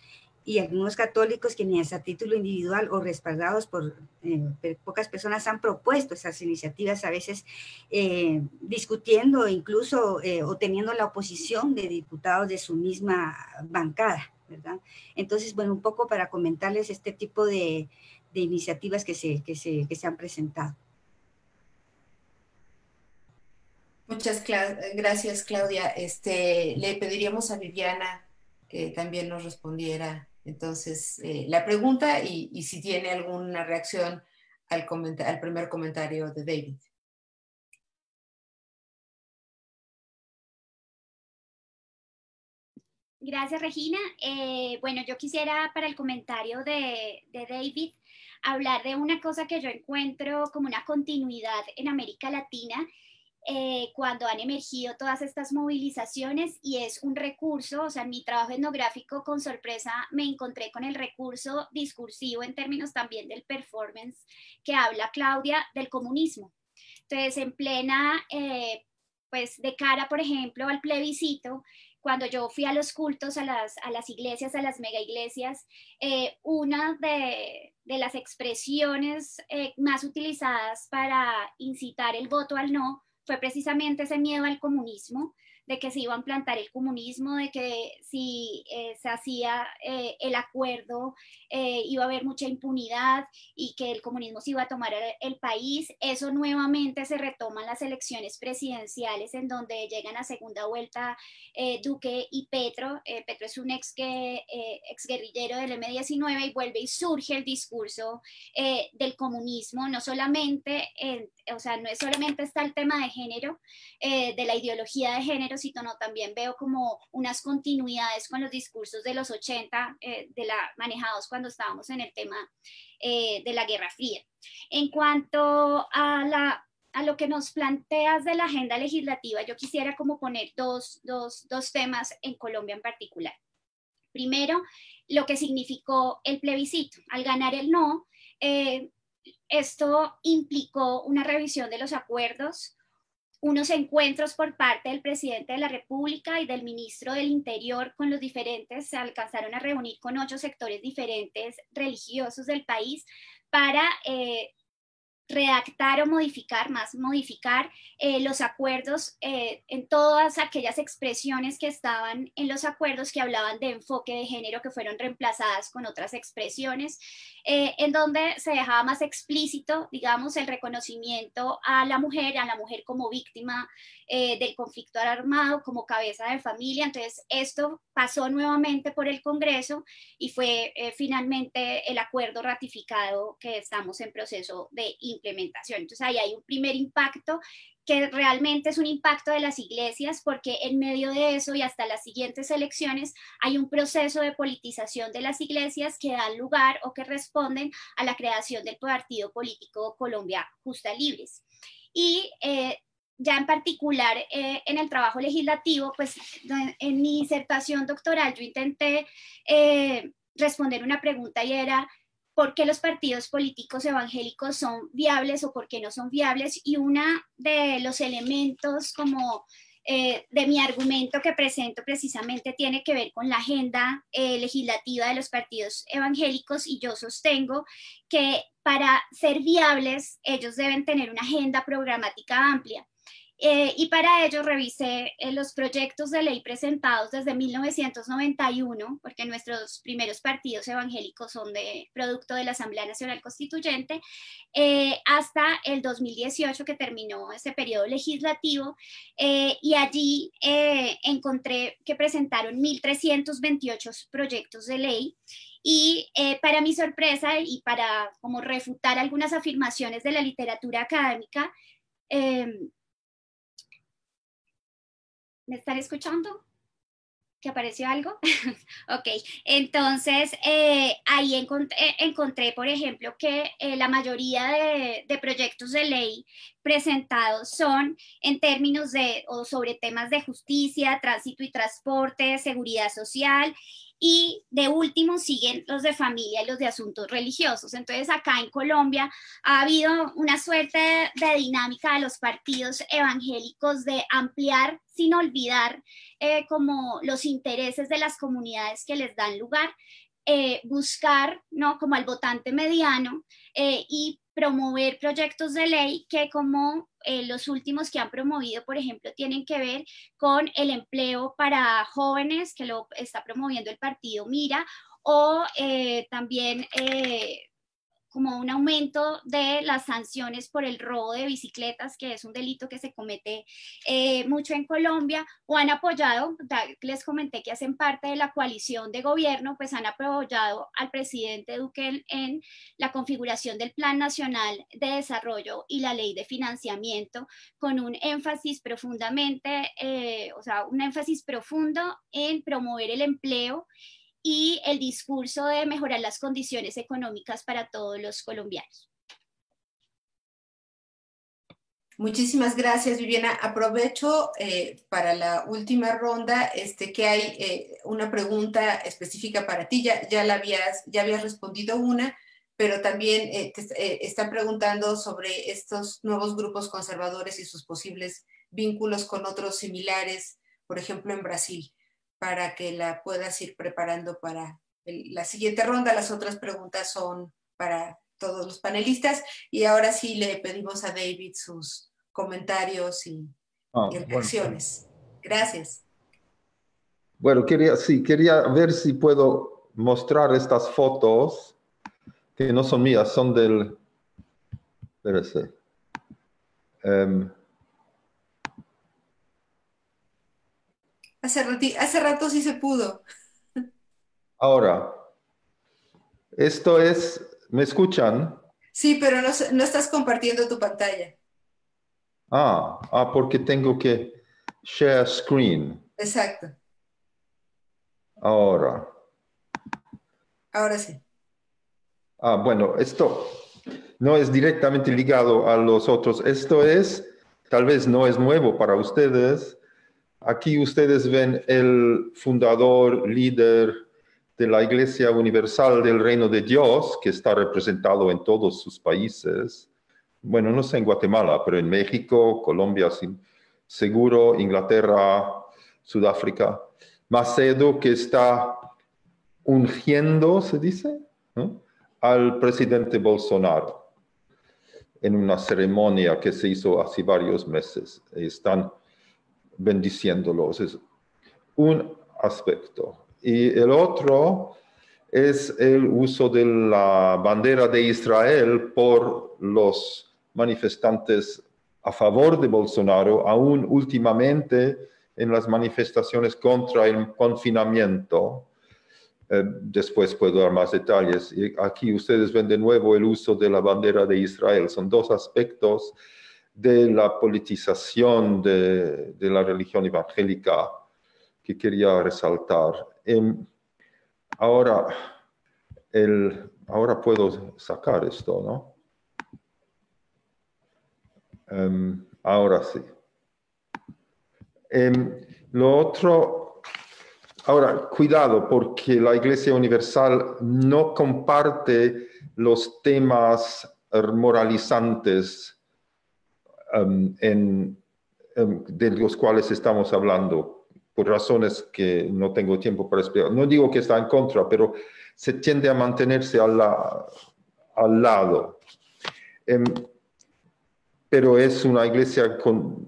y algunos católicos quienes a título individual o respaldados por pocas personas han propuesto esas iniciativas, a veces discutiendo incluso o teniendo la oposición de diputados de su misma bancada, ¿verdad? Entonces, bueno, un poco para comentarles este tipo de iniciativas que se han presentado. Muchas gracias, Claudia. Le pediríamos a Viviana que también nos respondiera entonces la pregunta y si tiene alguna reacción al primer comentario de David. Gracias, Regina. Bueno, yo quisiera para el comentario de David hablar de una cosa que yo encuentro como una continuidad en América Latina, cuando han emergido todas estas movilizaciones, y es un recurso, o sea, en mi trabajo etnográfico con sorpresa me encontré con el recurso discursivo en términos también del performance que habla Claudia del comunismo. Entonces, en plena, pues de cara, por ejemplo, al plebiscito, cuando yo fui a los cultos, a las iglesias, a las mega iglesias, una de las expresiones más utilizadas para incitar el voto al no fue precisamente ese miedo al comunismo, de que se iba a implantar el comunismo, de que si se hacía el acuerdo iba a haber mucha impunidad y que el comunismo se iba a tomar el país. Eso nuevamente se retoma en las elecciones presidenciales, en donde llegan a segunda vuelta Duque y Petro. Petro es un exguerrillero del M-19 y vuelve y surge el discurso del comunismo, no solamente, o sea, no es solamente está el tema de género, de la ideología de género, sino también veo como unas continuidades con los discursos de los 80, manejados cuando estábamos en el tema de la Guerra Fría. En cuanto a lo que nos planteas de la agenda legislativa, yo quisiera como poner dos temas en Colombia en particular. Primero, lo que significó el plebiscito. Al ganar el no, esto implicó una revisión de los acuerdos, unos encuentros por parte del presidente de la República y del ministro del Interior con los diferentes, se alcanzaron a reunir con 8 sectores diferentes religiosos del país para redactar o modificar, más modificar los acuerdos en todas aquellas expresiones que estaban en los acuerdos que hablaban de enfoque de género, que fueron reemplazadas con otras expresiones, en donde se dejaba más explícito, digamos, el reconocimiento a la mujer como víctima del conflicto armado, como cabeza de familia. Entonces, esto pasó nuevamente por el Congreso y fue finalmente el acuerdo ratificado que estamos en proceso de implementación. Entonces, ahí hay un primer impacto que realmente es un impacto de las iglesias, porque en medio de eso y hasta las siguientes elecciones hay un proceso de politización de las iglesias que dan lugar o que responden a la creación del partido político Colombia Justa Libres. Y ya en particular en el trabajo legislativo, pues en mi disertación doctoral yo intenté responder una pregunta y era: ¿por qué los partidos políticos evangélicos son viables o por qué no son viables? Y uno de los elementos como de mi argumento que presento precisamente tiene que ver con la agenda legislativa de los partidos evangélicos, y yo sostengo que para ser viables ellos deben tener una agenda programática amplia. Y para ello revisé los proyectos de ley presentados desde 1991, porque nuestros primeros partidos evangélicos son producto de la Asamblea Nacional Constituyente, hasta el 2018, que terminó ese periodo legislativo, y allí encontré que presentaron 1.328 proyectos de ley. Y para mi sorpresa y para como refutar algunas afirmaciones de la literatura académica, ¿me están escuchando? ¿Que apareció algo? Ok, entonces ahí encontré, por ejemplo, que la mayoría de proyectos de ley presentados son en términos o sobre temas de justicia, tránsito y transporte, seguridad social, y de último siguen los de familia y los de asuntos religiosos. Entonces acá en Colombia ha habido una suerte de dinámica de los partidos evangélicos de ampliar sin olvidar como los intereses de las comunidades que les dan lugar, buscar, ¿no?, como al votante mediano y promover proyectos de ley que, como los últimos que han promovido, por ejemplo, tienen que ver con el empleo para jóvenes, que lo está promoviendo el partido Mira, o también como un aumento de las sanciones por el robo de bicicletas, que es un delito que se comete mucho en Colombia, o han apoyado, les comenté que hacen parte de la coalición de gobierno, pues han apoyado al presidente Duque en la configuración del Plan Nacional de Desarrollo y la Ley de Financiamiento, con un énfasis profundamente, un énfasis profundo en promover el empleo y el discurso de mejorar las condiciones económicas para todos los colombianos. Muchísimas gracias, Viviana. Aprovecho para la última ronda que hay una pregunta específica para ti. Ya habías respondido una, pero también están preguntando sobre estos nuevos grupos conservadores y sus posibles vínculos con otros similares, por ejemplo, en Brasil, para que la puedas ir preparando para la siguiente ronda. Las otras preguntas son para todos los panelistas, y ahora sí le pedimos a David sus comentarios y reacciones. Bueno. Gracias. Bueno, quería ver si puedo mostrar estas fotos, que no son mías, son del... Espérese. Hace rato sí se pudo. Ahora, esto es... ¿Me escuchan? Sí, pero no estás compartiendo tu pantalla. Porque tengo que share screen. Exacto. Ahora sí. Bueno, esto no es directamente ligado a los otros. Esto tal vez no es nuevo para ustedes. Aquí ustedes ven el fundador, líder de la Iglesia Universal del Reino de Dios, que está representado en todos sus países. Bueno, no sé en Guatemala, pero en México, Colombia, seguro, Inglaterra, Sudáfrica. Macedo, que está ungiendo, se dice, ¿no?, al presidente Bolsonaro. en una ceremonia que se hizo hace varios meses. Están bendiciéndolos. Es un aspecto. Y el otro es el uso de la bandera de Israel por los manifestantes a favor de Bolsonaro, aún últimamente en las manifestaciones contra el confinamiento. Después puedo dar más detalles. Y aquí ustedes ven de nuevo el uso de la bandera de Israel. Son dos aspectos de la politización de la religión evangélica que quería resaltar. Ahora puedo sacar esto, ¿no? Ahora sí. Lo otro, ahora, cuidado, porque la Iglesia Universal no comparte los temas moralizantes de los cuales estamos hablando, por razones que no tengo tiempo para explicar. No digo que está en contra, pero se tiende a mantenerse al lado. Pero es una iglesia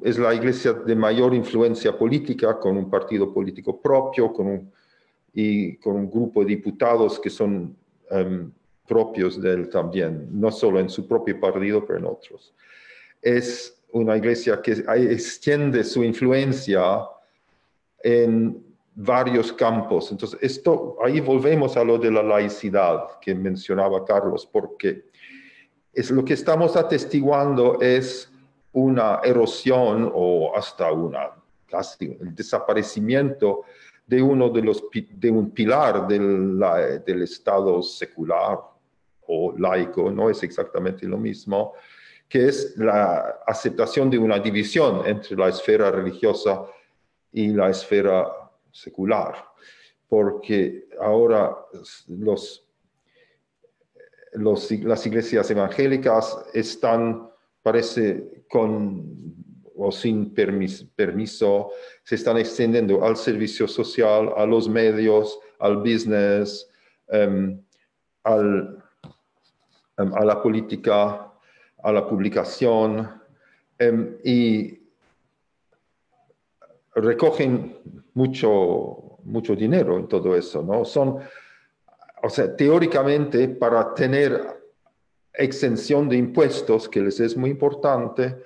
es la iglesia de mayor influencia política, con un partido político propio, y con un grupo de diputados que son propios de él también, no solo en su propio partido, pero en otros. Es una iglesia que extiende su influencia en varios campos. Entonces, ahí volvemos a lo de la laicidad que mencionaba Carlos, porque lo que estamos atestiguando es una erosión o hasta casi el desaparecimiento de un pilar del Estado secular o laico, no es exactamente lo mismo, que es la aceptación de una división entre la esfera religiosa y la esfera secular, porque ahora las iglesias evangélicas están, parece, con o sin permiso, se están extendiendo al servicio social, a los medios, al business, a la política, a la publicación, y recogen mucho dinero en todo eso, ¿no? O sea, teóricamente, para tener exención de impuestos, que les es muy importante,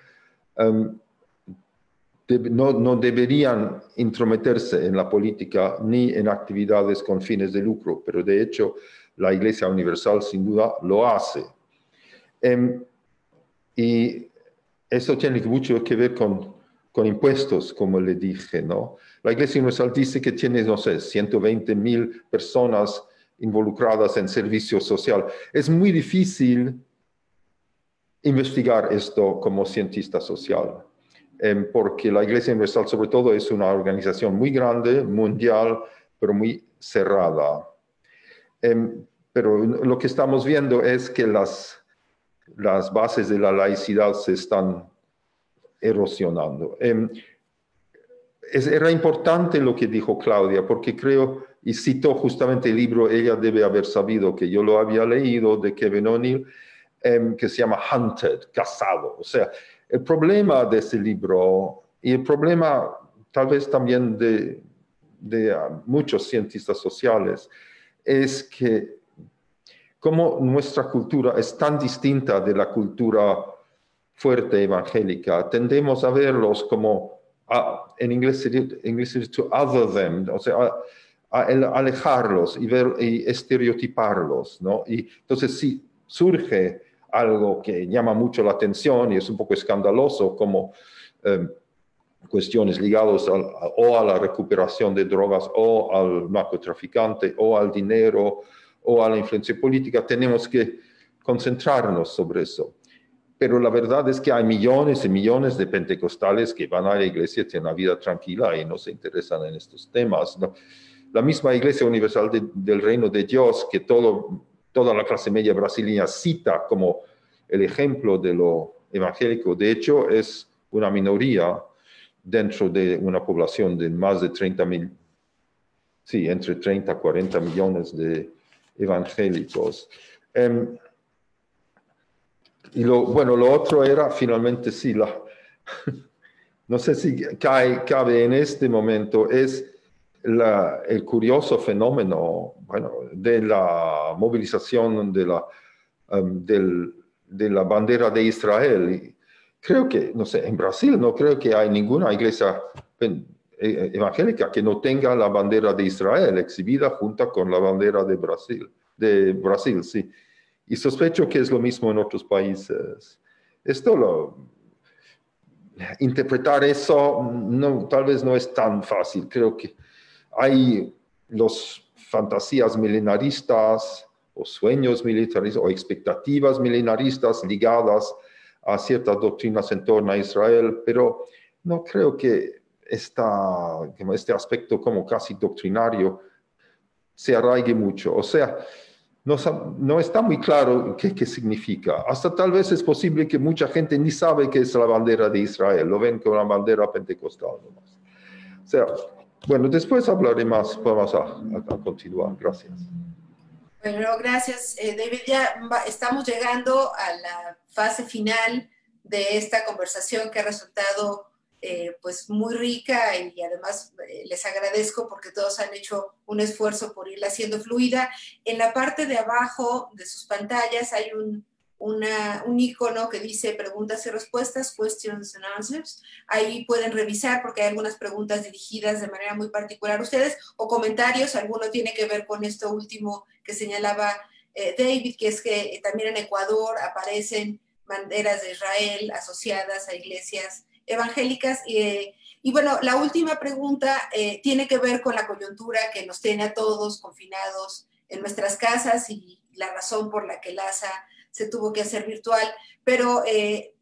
no deberían intrometerse en la política ni en actividades con fines de lucro, pero de hecho la Iglesia Universal sin duda lo hace. Y eso tiene mucho que ver con impuestos, como le dije, ¿no? La Iglesia Universal dice que tiene, no sé, 120,000 personas involucradas en servicio social. Es muy difícil investigar esto como cientista social, porque la Iglesia Universal sobre todo es una organización muy grande, mundial, pero muy cerrada. Pero lo que estamos viendo es que las bases de la laicidad se están erosionando. Era importante lo que dijo Claudia, porque creo, y citó justamente el libro, ella debe haber sabido que yo lo había leído, de Kevin O'Neill, que se llama Hunted, cazado. O sea, el problema de ese libro, y el problema tal vez también de muchos cientistas sociales, es que como nuestra cultura es tan distinta de la cultura fuerte evangélica, tendemos a verlos como, en inglés se dice to other them, o sea, a alejarlos y estereotiparlos, ¿no? Y entonces si surge algo que llama mucho la atención y es un poco escandaloso, como cuestiones ligadas o a la recuperación de drogas o al narcotraficante o al dinero o a la influencia política, tenemos que concentrarnos sobre eso. Pero la verdad es que hay millones y millones de pentecostales que van a la iglesia, tienen una vida tranquila y no se interesan en estos temas, ¿no? La misma Iglesia Universal del Reino de Dios, que toda la clase media brasileña cita como el ejemplo de lo evangélico, de hecho es una minoría dentro de una población de más de 30,000, sí, entre 30 y 40 millones de evangélicos. Y lo otro era finalmente, sí, no sé si cabe en este momento, es el curioso fenómeno, bueno, de la movilización de la bandera de Israel. Y creo que, no sé, en Brasil no creo que hay ninguna iglesia evangélica que no tenga la bandera de Israel exhibida junto con la bandera de Brasil, sí. Y sospecho que es lo mismo en otros países. Interpretar eso tal vez no es tan fácil. Creo que hay las fantasías milenaristas o sueños militaristas o expectativas milenaristas ligadas a ciertas doctrinas en torno a Israel, pero no creo que este aspecto como casi doctrinario se arraigue mucho. O sea, no está muy claro qué significa. Hasta tal vez es posible que mucha gente ni sabe qué es la bandera de Israel, lo ven como una bandera pentecostal nomás. O sea, bueno, después hablaré más, vamos a continuar. Gracias. Bueno, gracias, David. Ya estamos llegando a la fase final de esta conversación que ha resultado pues muy rica y además les agradezco porque todos han hecho un esfuerzo por irla haciendo fluida. En la parte de abajo de sus pantallas hay un icono que dice preguntas y respuestas, questions and answers. Ahí pueden revisar porque hay algunas preguntas dirigidas de manera muy particular a ustedes o comentarios. Alguno tiene que ver con esto último que señalaba David, que es que también en Ecuador aparecen banderas de Israel asociadas a iglesias evangélicas. Y bueno, la última pregunta tiene que ver con la coyuntura que nos tiene a todos confinados en nuestras casas y la razón por la que el ASA se tuvo que hacer virtual, pero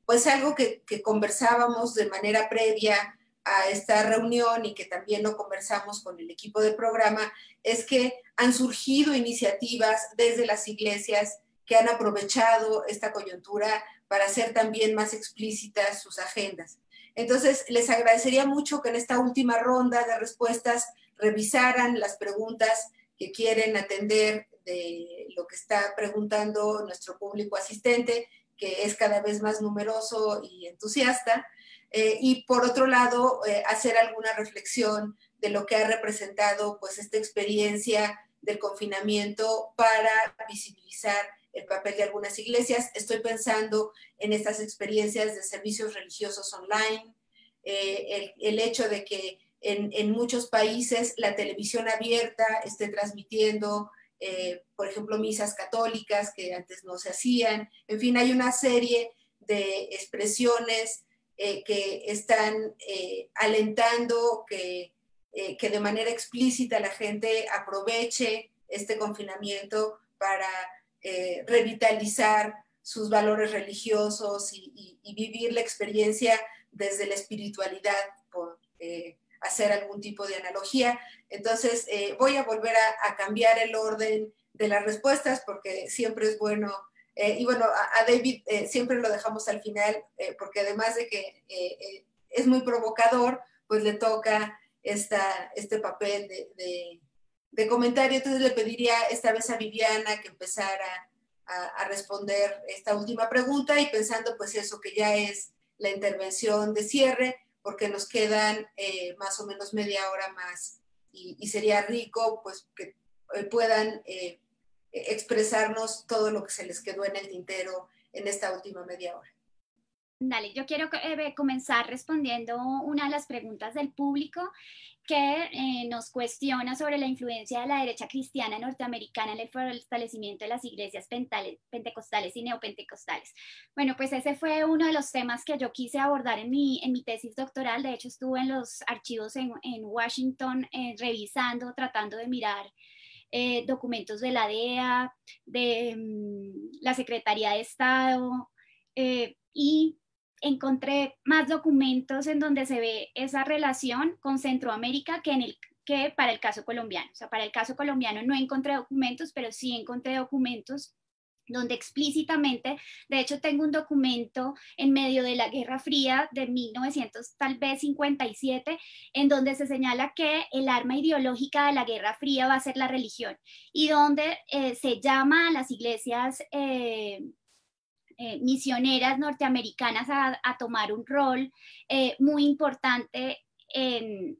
pues algo que conversábamos de manera previa a esta reunión y que también lo conversamos con el equipo del programa, es que han surgido iniciativas desde las iglesias que han aprovechado esta coyuntura para hacer también más explícitas sus agendas. Entonces, les agradecería mucho que en esta última ronda de respuestas revisaran las preguntas que quieren atender de lo que está preguntando nuestro público asistente, que es cada vez más numeroso y entusiasta. Y por otro lado, hacer alguna reflexión de lo que ha representado pues, esta experiencia del confinamiento para visibilizar el papel de algunas iglesias. Estoy pensando en estas experiencias de servicios religiosos online, el hecho de que en muchos países la televisión abierta esté transmitiendo, por ejemplo, misas católicas que antes no se hacían. En fin, hay una serie de expresiones que están alentando que de manera explícita la gente aproveche este confinamiento para revitalizar sus valores religiosos y vivir la experiencia desde la espiritualidad, por hacer algún tipo de analogía. Entonces, voy a volver a cambiar el orden de las respuestas porque siempre es bueno. Y bueno, a David siempre lo dejamos al final porque además de que es muy provocador, pues le toca este papel de comentario. Entonces le pediría esta vez a Viviana que empezara a responder esta última pregunta y pensando pues eso que ya es la intervención de cierre, porque nos quedan más o menos media hora más y sería rico pues que puedan expresarnos todo lo que se les quedó en el tintero en esta última media hora. Dale, yo quiero comenzar respondiendo una de las preguntas del público que nos cuestiona sobre la influencia de la derecha cristiana norteamericana en el fortalecimiento de las iglesias pentecostales y neopentecostales. Bueno, pues ese fue uno de los temas que yo quise abordar en mi tesis doctoral. De hecho, estuve en los archivos en Washington revisando, tratando de mirar documentos de la DEA, de la Secretaría de Estado, y encontré más documentos en donde se ve esa relación con Centroamérica que para el caso colombiano. O sea, para el caso colombiano no encontré documentos, pero sí encontré documentos donde explícitamente, de hecho tengo un documento en medio de la Guerra Fría de 1957, en donde se señala que el arma ideológica de la Guerra Fría va a ser la religión y donde se llama a las iglesias misioneras norteamericanas a tomar un rol muy importante en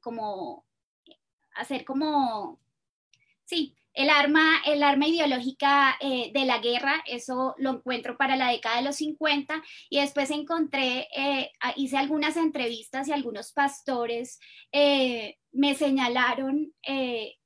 como hacer como, sí, el arma ideológica de la guerra. Eso lo encuentro para la década de los 50, y después encontré, hice algunas entrevistas y algunos pastores me señalaron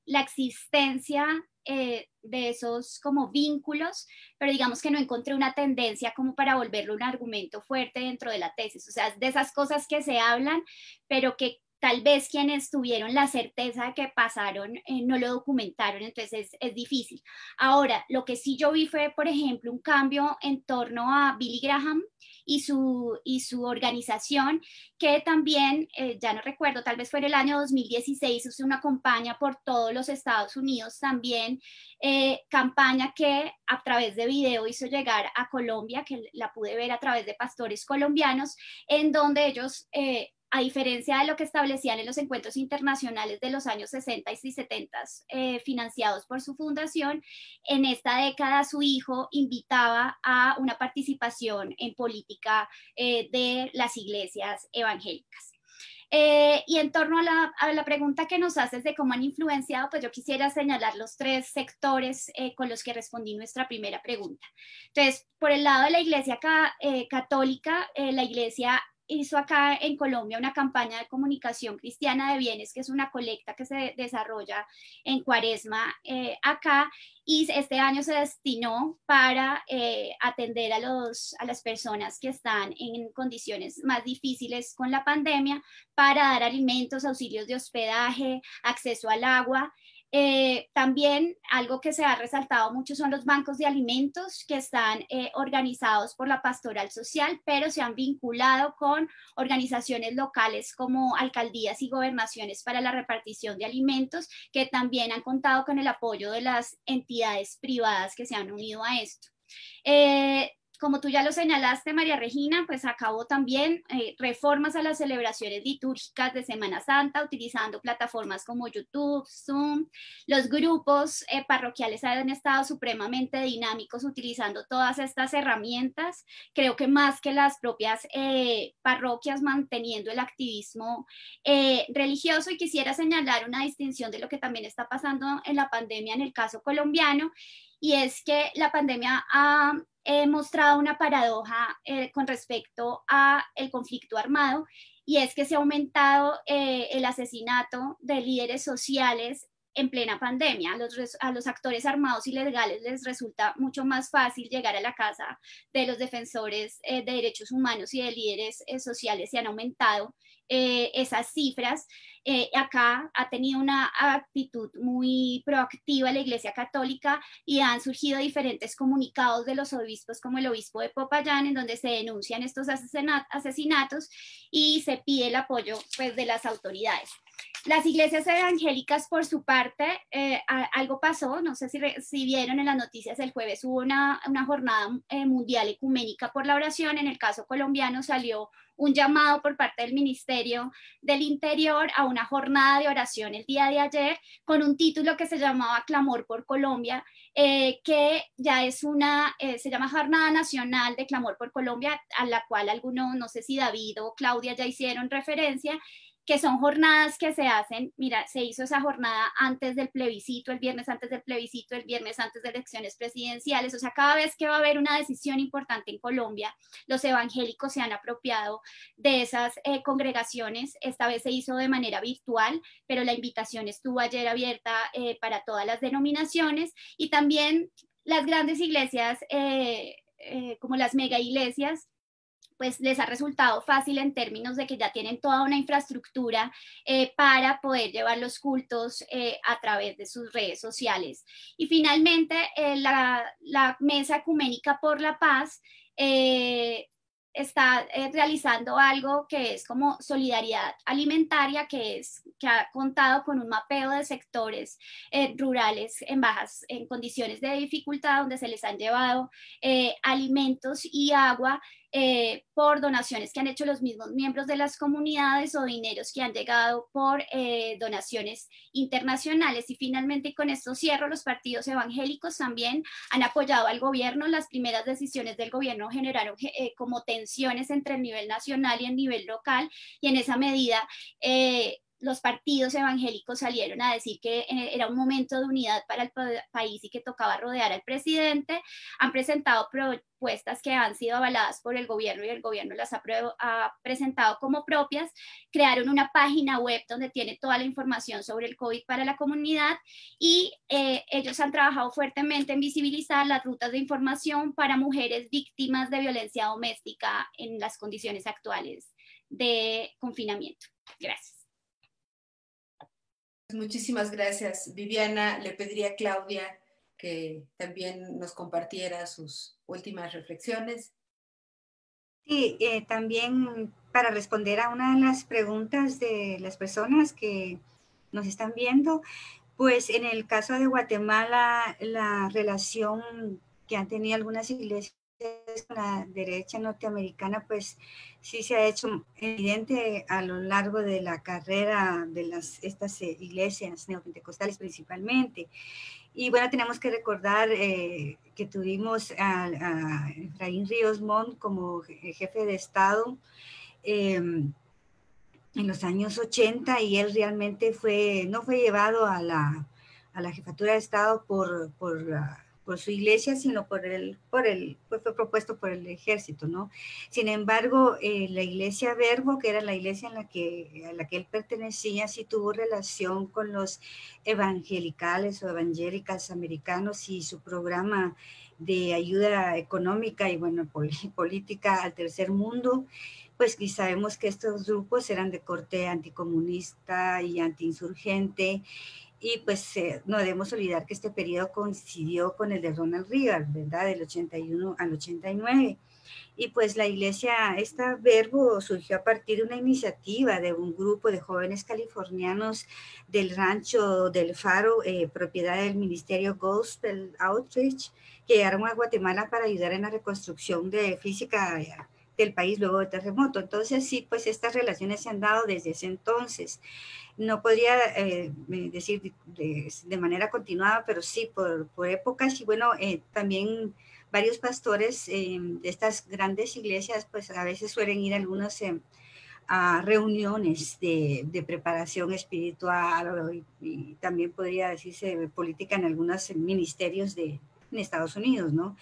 la existencia de esos como vínculos, pero digamos que no encontré una tendencia como para volverlo un argumento fuerte dentro de la tesis. O sea, de esas cosas que se hablan, pero que tal vez quienes tuvieron la certeza de que pasaron no lo documentaron, entonces es difícil. Ahora, lo que sí yo vi fue, por ejemplo, un cambio en torno a Billy Graham y su organización, que también, ya no recuerdo, tal vez fue en el año 2016, hizo una campaña por todos los Estados Unidos también, campaña que a través de video hizo llegar a Colombia, que la pude ver a través de pastores colombianos, en donde ellos a diferencia de lo que establecían en los encuentros internacionales de los años 60 y 70, financiados por su fundación, en esta década su hijo invitaba a una participación en política de las iglesias evangélicas. Y en torno a la pregunta que nos haces de cómo han influenciado, pues yo quisiera señalar los tres sectores con los que respondí nuestra primera pregunta. Entonces, por el lado de la Iglesia católica, la Iglesia hizo acá en Colombia una campaña de comunicación cristiana de bienes, que es una colecta que se desarrolla en Cuaresma acá, y este año se destinó para atender a las personas que están en condiciones más difíciles con la pandemia, para dar alimentos, auxilios de hospedaje, acceso al agua. También algo que se ha resaltado mucho son los bancos de alimentos, que están organizados por la Pastoral Social, pero se han vinculado con organizaciones locales como alcaldías y gobernaciones para la repartición de alimentos, que también han contado con el apoyo de las entidades privadas que se han unido a esto. Como tú ya lo señalaste, María Regina, pues acabó también reformas a las celebraciones litúrgicas de Semana Santa, utilizando plataformas como YouTube, Zoom. Los grupos parroquiales han estado supremamente dinámicos utilizando todas estas herramientas. Creo que más que las propias parroquias, manteniendo el activismo religioso. Y quisiera señalar una distinción de lo que también está pasando en la pandemia en el caso colombiano, y es que la pandemia ha mostrado una paradoja con respecto al conflicto armado, y es que se ha aumentado el asesinato de líderes sociales en plena pandemia. A los actores armados y legales les resulta mucho más fácil llegar a la casa de los defensores de derechos humanos y de líderes sociales, y han aumentado esas cifras. Acá ha tenido una actitud muy proactiva la Iglesia Católica, y han surgido diferentes comunicados de los obispos, como el obispo de Popayán, en donde se denuncian estos asesinatos y se pide el apoyo, pues, de las autoridades. Las iglesias evangélicas, por su parte, algo pasó, no sé si vieron en las noticias el jueves, hubo una jornada mundial ecuménica por la oración. En el caso colombiano salió un llamado por parte del Ministerio del Interior a una jornada de oración el día de ayer, con un título que se llamaba Clamor por Colombia, que ya es se llama Jornada Nacional de Clamor por Colombia, a la cual algunos, no sé si David o Claudia ya hicieron referencia, que son jornadas que se hacen. Mira, se hizo esa jornada antes del plebiscito, el viernes antes del plebiscito, el viernes antes de elecciones presidenciales. O sea, cada vez que va a haber una decisión importante en Colombia, los evangélicos se han apropiado de esas congregaciones. Esta vez se hizo de manera virtual, pero la invitación estuvo ayer abierta para todas las denominaciones, y también las grandes iglesias, como las mega iglesias, pues les ha resultado fácil en términos de que ya tienen toda una infraestructura para poder llevar los cultos a través de sus redes sociales. Y finalmente, la Mesa Ecuménica por la Paz está realizando algo que es como solidaridad alimentaria, que ha contado con un mapeo de sectores rurales en condiciones de dificultad, donde se les han llevado alimentos y agua, por donaciones que han hecho los mismos miembros de las comunidades o dineros que han llegado por donaciones internacionales. Y finalmente, y con esto cierro, los partidos evangélicos también han apoyado al gobierno. Las primeras decisiones del gobierno generaron como tensiones entre el nivel nacional y el nivel local, y en esa medida los partidos evangélicos salieron a decir que era un momento de unidad para el país y que tocaba rodear al presidente. Han presentado propuestas que han sido avaladas por el gobierno y el gobierno las ha presentado como propias. Crearon una página web donde tiene toda la información sobre el COVID para la comunidad, y ellos han trabajado fuertemente en visibilizar las rutas de información para mujeres víctimas de violencia doméstica en las condiciones actuales de confinamiento. Gracias. Muchísimas gracias, Viviana. Le pediría a Claudia que también nos compartiera sus últimas reflexiones. Sí, también para responder a una de las preguntas de las personas que nos están viendo, pues en el caso de Guatemala, la relación que han tenido algunas iglesias con la derecha norteamericana, pues sí se ha hecho evidente a lo largo de la carrera de estas iglesias neopentecostales principalmente. Y bueno, tenemos que recordar que tuvimos a Efraín Ríos Montt como jefe de Estado en los años 80, y él realmente no fue llevado a la jefatura de Estado por su iglesia, sino pues fue propuesto por el ejército, ¿no? Sin embargo, la iglesia Verbo, que era la iglesia a la que él pertenecía, sí tuvo relación con los evangelicales o evangélicas americanos, y su programa de ayuda económica y, bueno, política al tercer mundo, pues y sabemos que estos grupos eran de corte anticomunista y antiinsurgente. Y pues no debemos olvidar que este periodo coincidió con el de Ronald Reagan, ¿verdad? Del 81 al 89. Y pues la iglesia, esta Verbo, surgió a partir de una iniciativa de un grupo de jóvenes californianos del rancho del Faro, propiedad del Ministerio Gospel Outreach, que llegaron a Guatemala para ayudar en la reconstrucción física del país luego del terremoto. Entonces sí, pues estas relaciones se han dado desde ese entonces. No podría decir de manera continuada, pero sí por épocas. Y bueno, también varios pastores de estas grandes iglesias, pues a veces suelen ir algunos a reuniones de preparación espiritual, y también podría decirse política en algunos ministerios en Estados Unidos, ¿no?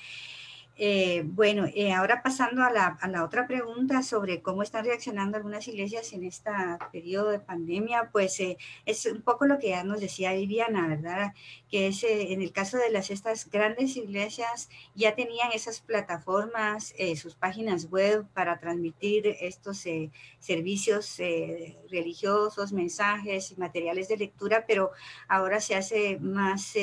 Bueno, ahora pasando a la otra pregunta sobre cómo están reaccionando algunas iglesias en este periodo de pandemia, pues es un poco lo que ya nos decía Viviana, ¿verdad? Que es en el caso de estas grandes iglesias ya tenían esas plataformas, sus páginas web para transmitir estos servicios religiosos, mensajes y materiales de lectura, pero ahora se hace más...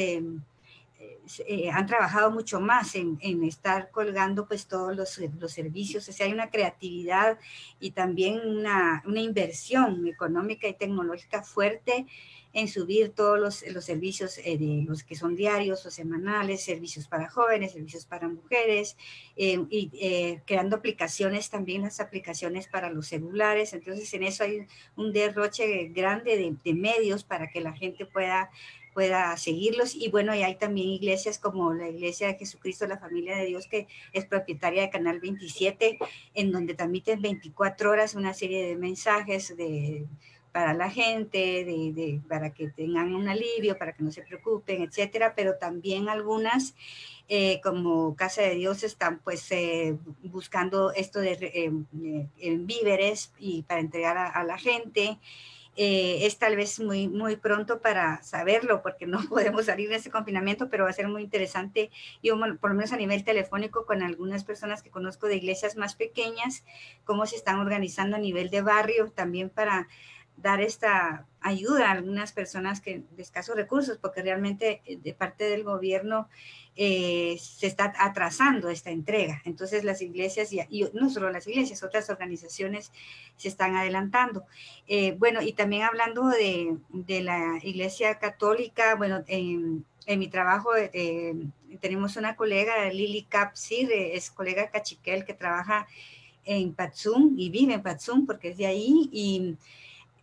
han trabajado mucho más en estar colgando pues todos los servicios. O sea, hay una creatividad y también una inversión económica y tecnológica fuerte en subir todos los servicios de los que son diarios o semanales, servicios para jóvenes, servicios para mujeres, y creando aplicaciones también, las aplicaciones para los celulares. Entonces en eso hay un derroche grande de medios para que la gente pueda seguirlos. Y bueno, y hay también iglesias como la Iglesia de Jesucristo, la Familia de Dios, que es propietaria de Canal 27, en donde transmiten 24 horas una serie de mensajes para la gente, para que tengan un alivio, para que no se preocupen, etcétera. Pero también algunas, como Casa de Dios, están pues buscando esto de víveres y para entregar a la gente. Es tal vez muy pronto para saberlo, porque no podemos salir de ese confinamiento, pero va a ser muy interesante. Yo, por lo menos a nivel telefónico, con algunas personas que conozco de iglesias más pequeñas, cómo se están organizando a nivel de barrio también para dar esta ayuda a algunas personas de escasos recursos, porque realmente de parte del gobierno se está atrasando esta entrega. Entonces las iglesias, y no solo las iglesias, otras organizaciones se están adelantando. Bueno, y también hablando de la Iglesia Católica, bueno, en mi trabajo tenemos una colega, Lili Capsir, es colega cachiquel que trabaja en Patzum y vive en Patzum porque es de ahí, y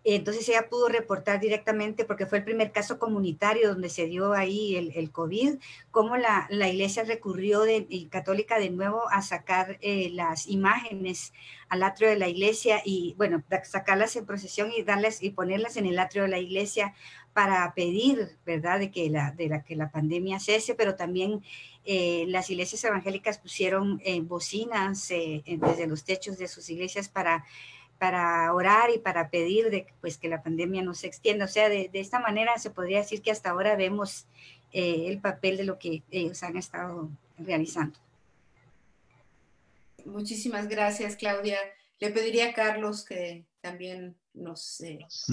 entonces ella pudo reportar directamente, porque fue el primer caso comunitario donde se dio ahí el COVID, cómo la iglesia recurrió católica de nuevo a sacar las imágenes al atrio de la iglesia y, bueno, sacarlas en procesión y ponerlas en el atrio de la iglesia para pedir, ¿verdad?, de que la pandemia cese, pero también las iglesias evangélicas pusieron bocinas desde los techos de sus iglesias para orar y para pedir pues, que la pandemia no se extienda. O sea, de esta manera se podría decir que hasta ahora vemos el papel de lo que ellos han estado realizando. Muchísimas gracias, Claudia. Le pediría a Carlos que también nos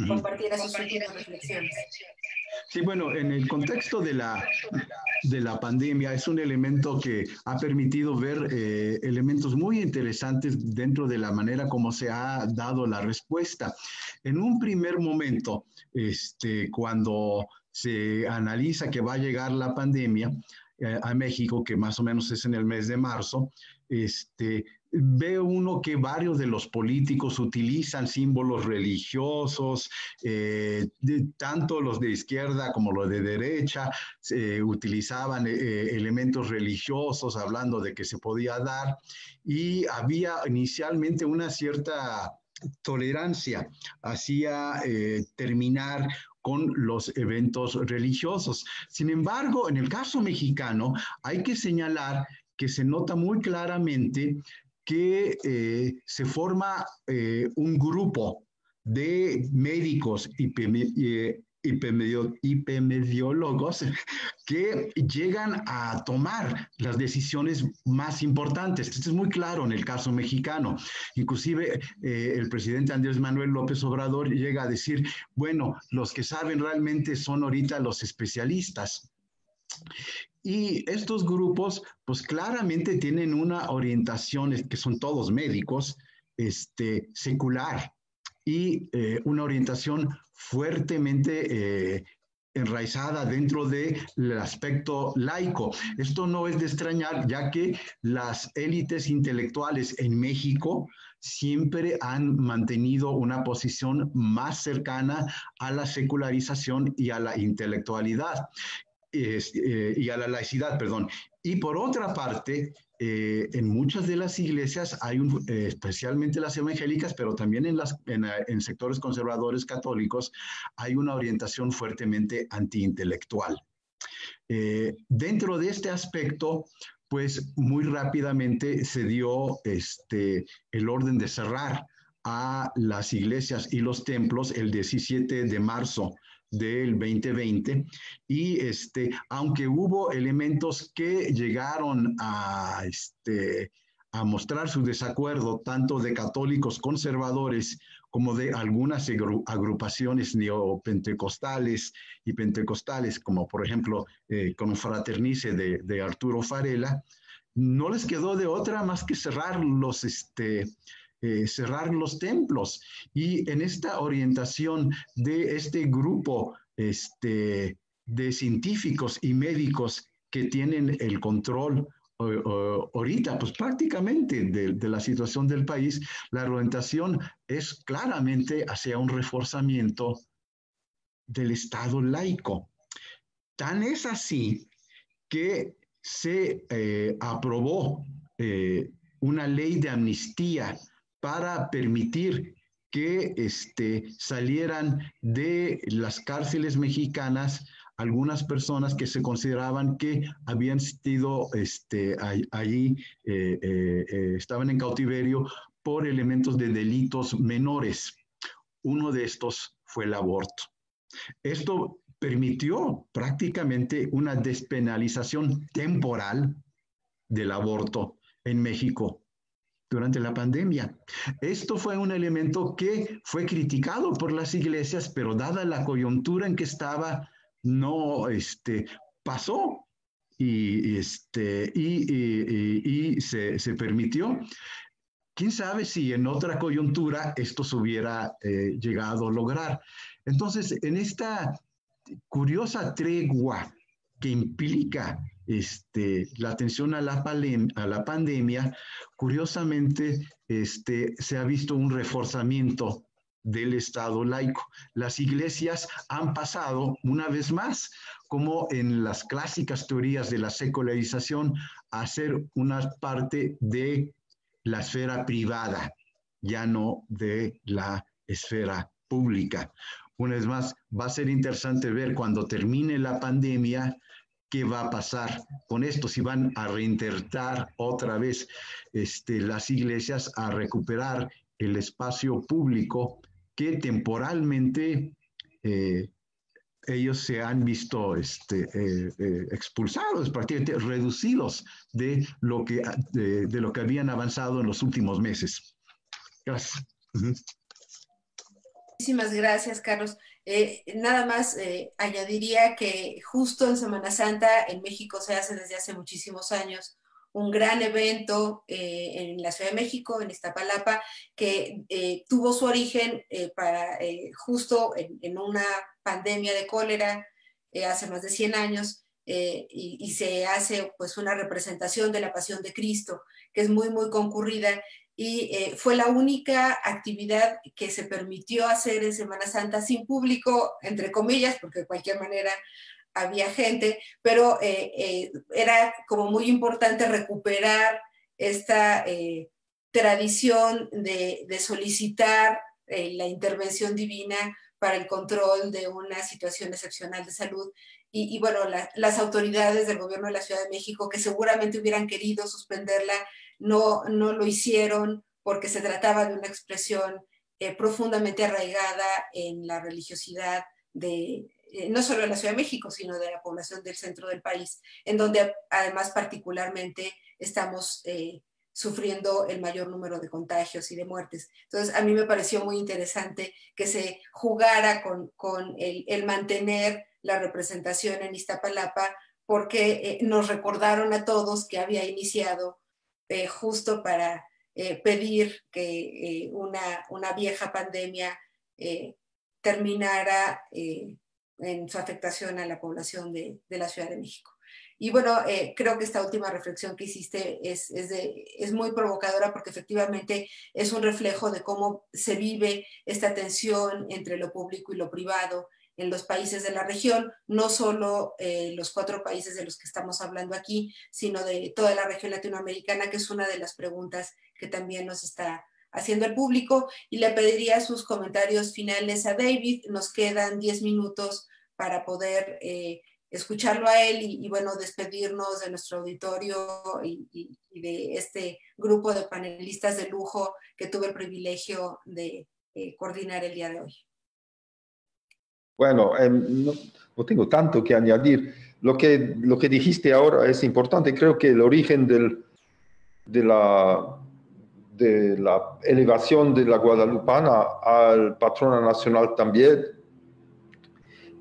compartiera sus últimas reflexiones. Sí, bueno, en el contexto de la pandemia es un elemento que ha permitido ver elementos muy interesantes dentro de la manera como se ha dado la respuesta. En un primer momento, cuando se analiza que va a llegar la pandemia a México, que más o menos es en el mes de marzo, ve uno que varios de los políticos utilizan símbolos religiosos, tanto los de izquierda como los de derecha, utilizaban elementos religiosos hablando de que se podía dar, y había inicialmente una cierta tolerancia hacia terminar con los eventos religiosos. Sin embargo, en el caso mexicano, hay que señalar que se nota muy claramente que se forma un grupo de médicos epidemiólogos que llegan a tomar las decisiones más importantes. Esto es muy claro en el caso mexicano. Inclusive el presidente Andrés Manuel López Obrador llega a decir, bueno, los que saben realmente son ahorita los especialistas. Y estos grupos, pues claramente tienen una orientación, que son todos médicos, secular, y una orientación fuertemente enraizada dentro del aspecto laico. Esto no es de extrañar, ya que las élites intelectuales en México siempre han mantenido una posición más cercana a la secularización y a la intelectualidad. Y a la laicidad, perdón. Y por otra parte, en muchas de las iglesias hay especialmente las evangélicas, pero también en sectores conservadores católicos, hay una orientación fuertemente antiintelectual. Dentro de este aspecto, pues muy rápidamente se dio el orden de cerrar a las iglesias y los templos el 17 de marzo del 2020, y aunque hubo elementos que llegaron a mostrar su desacuerdo, tanto de católicos conservadores como de algunas agrupaciones neopentecostales y pentecostales, como por ejemplo Confraternice de Arturo Farela, no les quedó de otra más que cerrar los templos. Y en esta orientación de este grupo de científicos y médicos que tienen el control ahorita, pues prácticamente de la situación del país, la orientación es claramente hacia un reforzamiento del Estado laico. Tan es así que se aprobó una ley de amnistía para permitir que salieran de las cárceles mexicanas algunas personas que se consideraban que habían sido allí, estaban en cautiverio por elementos de delitos menores. Uno de estos fue el aborto. Esto permitió prácticamente una despenalización temporal del aborto en México durante la pandemia. Esto fue un elemento que fue criticado por las iglesias, pero dada la coyuntura en que estaba, no pasó y se permitió. ¿Quién sabe si en otra coyuntura esto se hubiera llegado a lograr? Entonces, en esta curiosa tregua que implica la atención a la pandemia, curiosamente se ha visto un reforzamiento del Estado laico. Las iglesias han pasado una vez más, como en las clásicas teorías de la secularización, a ser una parte de la esfera privada, ya no de la esfera pública. Una vez más, va a ser interesante ver cuando termine la pandemia qué va a pasar con esto, si van a reintentar otra vez las iglesias a recuperar el espacio público que temporalmente ellos se han visto expulsados, prácticamente reducidos de lo que habían avanzado en los últimos meses. Gracias. Muchísimas gracias, Carlos. Nada más añadiría que justo en Semana Santa en México se hace desde hace muchísimos años un gran evento en la Ciudad de México, en Iztapalapa, que tuvo su origen justo en una pandemia de cólera hace más de 100 años, y se hace pues una representación de la Pasión de Cristo, que es muy, muy concurrida, y fue la única actividad que se permitió hacer en Semana Santa sin público, entre comillas, porque de cualquier manera había gente, pero era como muy importante recuperar esta tradición de solicitar la intervención divina para el control de una situación excepcional de salud. Y bueno, las autoridades del gobierno de la Ciudad de México, que seguramente hubieran querido suspenderla, no lo hicieron porque se trataba de una expresión profundamente arraigada en la religiosidad de no solo de la Ciudad de México, sino de la población del centro del país, en donde además particularmente estamos sufriendo el mayor número de contagios y de muertes. Entonces, a mí me pareció muy interesante que se jugara con el mantener la representación en Iztapalapa, porque nos recordaron a todos que había iniciado justo para pedir que una vieja pandemia terminara en su afectación a la población de la Ciudad de México. Y bueno, creo que esta última reflexión que hiciste es muy provocadora, porque efectivamente es un reflejo de cómo se vive esta tensión entre lo público y lo privado en los países de la región, no solo los 4 países de los que estamos hablando aquí, sino de toda la región latinoamericana, que es una de las preguntas que también nos está haciendo el público. Y le pediría sus comentarios finales a David. Nos quedan 10 minutos para poder escucharlo a él y bueno, despedirnos de nuestro auditorio y de este grupo de panelistas de lujo que tuve el privilegio de coordinar el día de hoy. Bueno, no tengo tanto que añadir. Lo que dijiste ahora es importante. Creo que el origen de la elevación de la guadalupana al patrona nacional también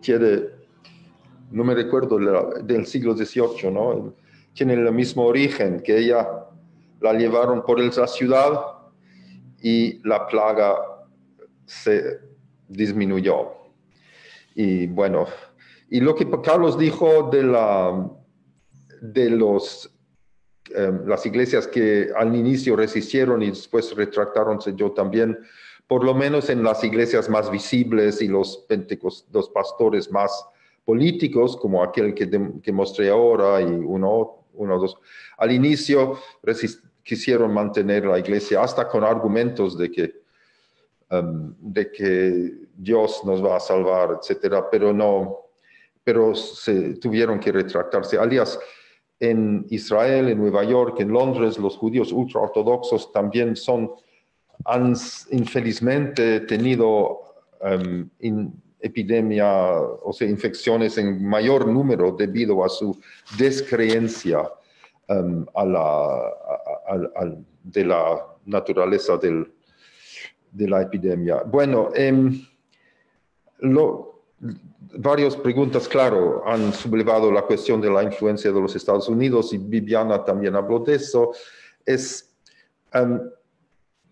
tiene, no me recuerdo, del siglo XVIII, ¿no? Tiene el mismo origen, que ella la llevaron por la ciudad y la plaga se disminuyó. Y bueno, y lo que Carlos dijo de las iglesias que al inicio resistieron y después retractaronse, yo también, por lo menos en las iglesias más visibles y los pastores más políticos, como aquel que mostré ahora y uno o dos, al inicio quisieron mantener la iglesia hasta con argumentos de que Dios nos va a salvar, etcétera, pero se tuvieron que retractarse. Alias, en Israel, en Nueva York, en Londres, los judíos ultraortodoxos también han infelizmente tenido infecciones en mayor número debido a su descreencia de la naturaleza de la epidemia. Bueno, varias preguntas, claro, han sublevado la cuestión de la influencia de los Estados Unidos y Viviana también habló de eso.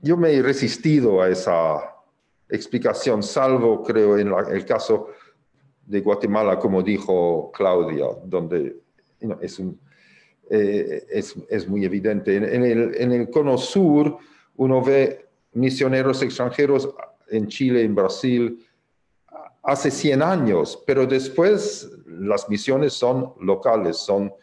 Yo me he resistido a esa explicación, salvo, creo, en el caso de Guatemala, como dijo Claudia, donde es muy evidente. En el Cono Sur uno ve misioneros extranjeros en Chile, en Brasil, hace 100 años, pero después las misiones son locales, son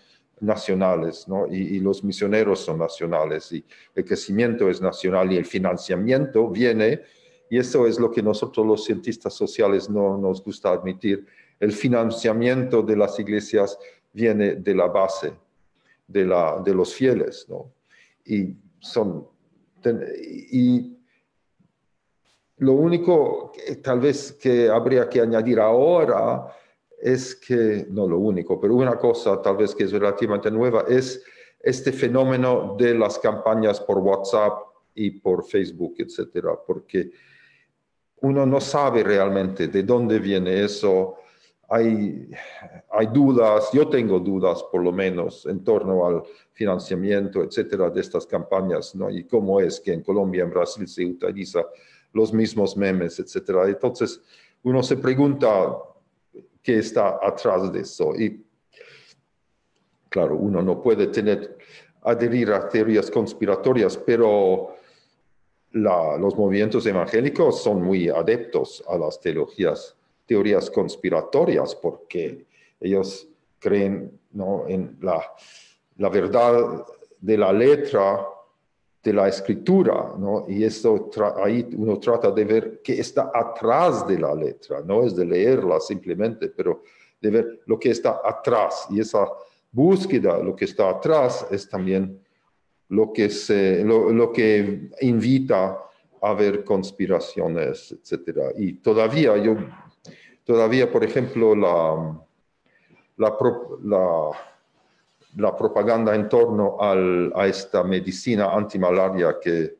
nacionales, ¿no? Y los misioneros son nacionales, y el crecimiento es nacional, y el financiamiento viene, y eso es lo que nosotros los cientistas sociales no nos gusta admitir. El financiamiento de las iglesias viene de la base, de los fieles, ¿no? Y lo único tal vez que habría que añadir ahora es que, no lo único, pero una cosa tal vez que es relativamente nueva, es este fenómeno de las campañas por WhatsApp y por Facebook, etcétera, porque uno no sabe realmente de dónde viene eso. Hay dudas, yo tengo dudas por lo menos en torno al financiamiento, etcétera, de estas campañas, ¿no? Y cómo es que en Colombia, en Brasil se utiliza los mismos memes, etcétera. Entonces, uno se pregunta qué está atrás de eso. Y claro, uno no puede adherir a teorías conspiratorias, pero los movimientos evangélicos son muy adeptos a las teorías conspiratorias, porque ellos creen, ¿no?, en la verdad de la letra de la escritura, ¿no? Y eso ahí uno trata de ver qué está atrás de la letra, no es de leerla simplemente, pero de ver lo que está atrás. Y esa búsqueda, lo que está atrás, es también lo que invita a ver conspiraciones, etcétera. Y todavía, por ejemplo, la propaganda en torno a esta medicina antimalaria que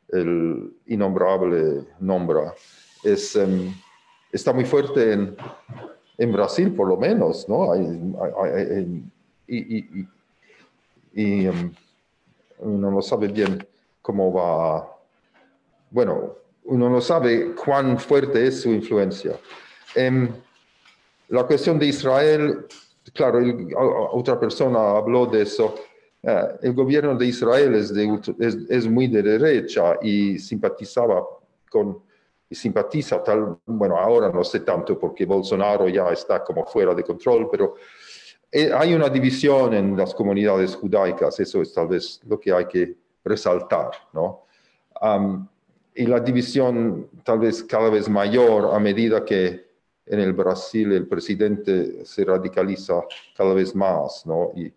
el innombrable nombra, está muy fuerte en Brasil, por lo menos, ¿no? Uno no sabe bien cómo va. Bueno, uno no sabe cuán fuerte es su influencia. La cuestión de Israel, claro, otra persona habló de eso. El gobierno de Israel es muy de derecha y simpatiza bueno, ahora no sé tanto porque Bolsonaro ya está como fuera de control, pero hay una división en las comunidades judaicas, eso es tal vez lo que hay que resaltar, ¿no? Y la división tal vez cada vez mayor a medida que en el Brasil el presidente se radicaliza cada vez más, ¿no? Y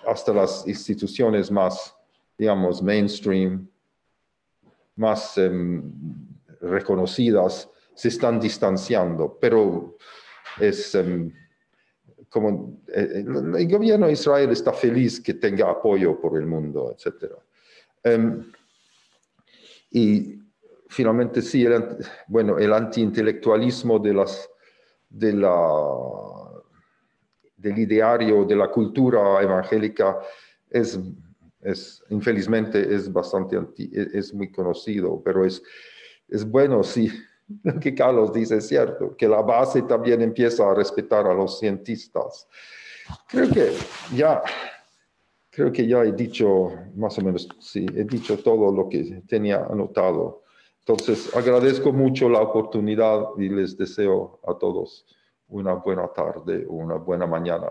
hasta las instituciones más, digamos, mainstream, más reconocidas, se están distanciando, pero es como el gobierno de Israel está feliz que tenga apoyo por el mundo, etc. Y finalmente sí, el antiintelectualismo del ideario de la cultura evangélica infelizmente es bastante es muy conocido, pero es bueno si lo que Carlos dice es cierto, que la base también empieza a respetar a los cientistas. Creo que ya he dicho más o menos, sí, he dicho todo lo que tenía anotado. Entonces, agradezco mucho la oportunidad y les deseo a todos una buena tarde o una buena mañana.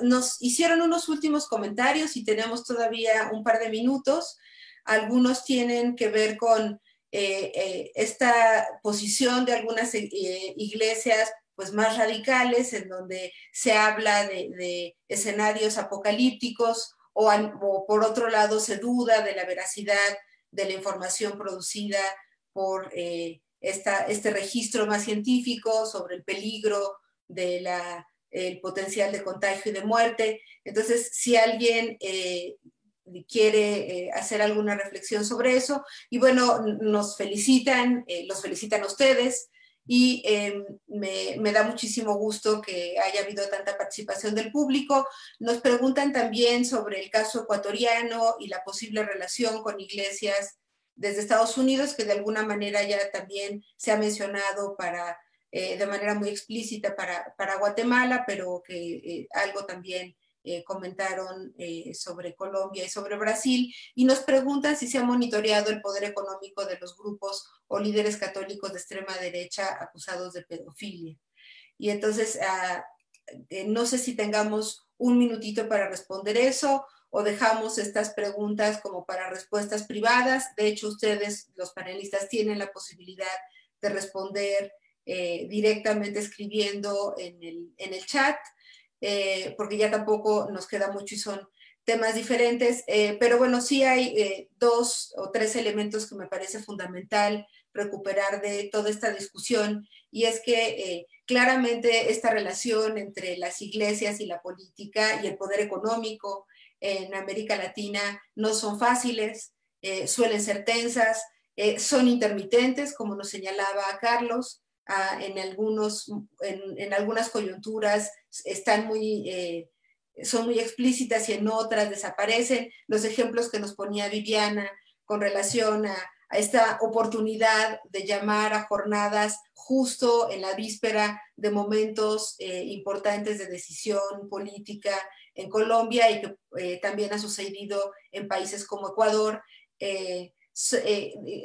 Nos hicieron unos últimos comentarios y tenemos todavía un par de minutos. Algunos tienen que ver con esta posición de algunas iglesias pues más radicales, en donde se habla de escenarios apocalípticos o por otro lado se duda de la veracidad de la información producida por este registro más científico sobre el peligro de el potencial de contagio y de muerte. Entonces, si alguien quiere hacer alguna reflexión sobre eso, y bueno, los felicitan a ustedes, y me da muchísimo gusto que haya habido tanta participación del público. Nos preguntan también sobre el caso ecuatoriano y la posible relación con iglesias desde Estados Unidos, que de alguna manera ya también se ha mencionado de manera muy explícita para Guatemala, pero que algo también comentaron sobre Colombia y sobre Brasil, y nos preguntan si se ha monitoreado el poder económico de los grupos o líderes católicos de extrema derecha acusados de pedofilia. Y entonces, no sé si tengamos un minutito para responder eso, o dejamos estas preguntas como para respuestas privadas. De hecho, ustedes, los panelistas, tienen la posibilidad de responder directamente escribiendo en el chat, porque ya tampoco nos queda mucho y son temas diferentes, pero bueno, sí hay 2 o 3 elementos que me parece fundamental recuperar de toda esta discusión, y es que claramente esta relación entre las iglesias y la política y el poder económico en América Latina no son fáciles, suelen ser tensas, son intermitentes, como nos señalaba Carlos. En algunas coyunturas son muy explícitas y en otras desaparecen. Los ejemplos que nos ponía Viviana con relación a esta oportunidad de llamar a jornadas justo en la víspera de momentos importantes de decisión política en Colombia, y que también ha sucedido en países como Ecuador,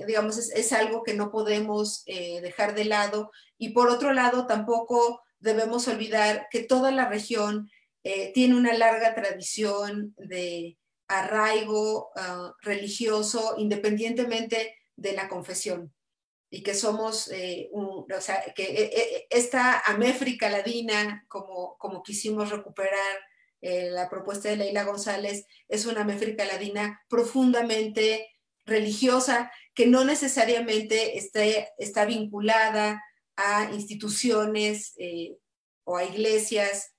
digamos, es algo que no podemos dejar de lado. Y por otro lado, tampoco debemos olvidar que toda la región tiene una larga tradición de arraigo religioso, independientemente de la confesión, y que somos, o sea, que esta Améfrica ladina, como quisimos recuperar la propuesta de Leila González, es una Améfrica ladina profundamente religiosa, que no necesariamente está vinculada a instituciones o a iglesias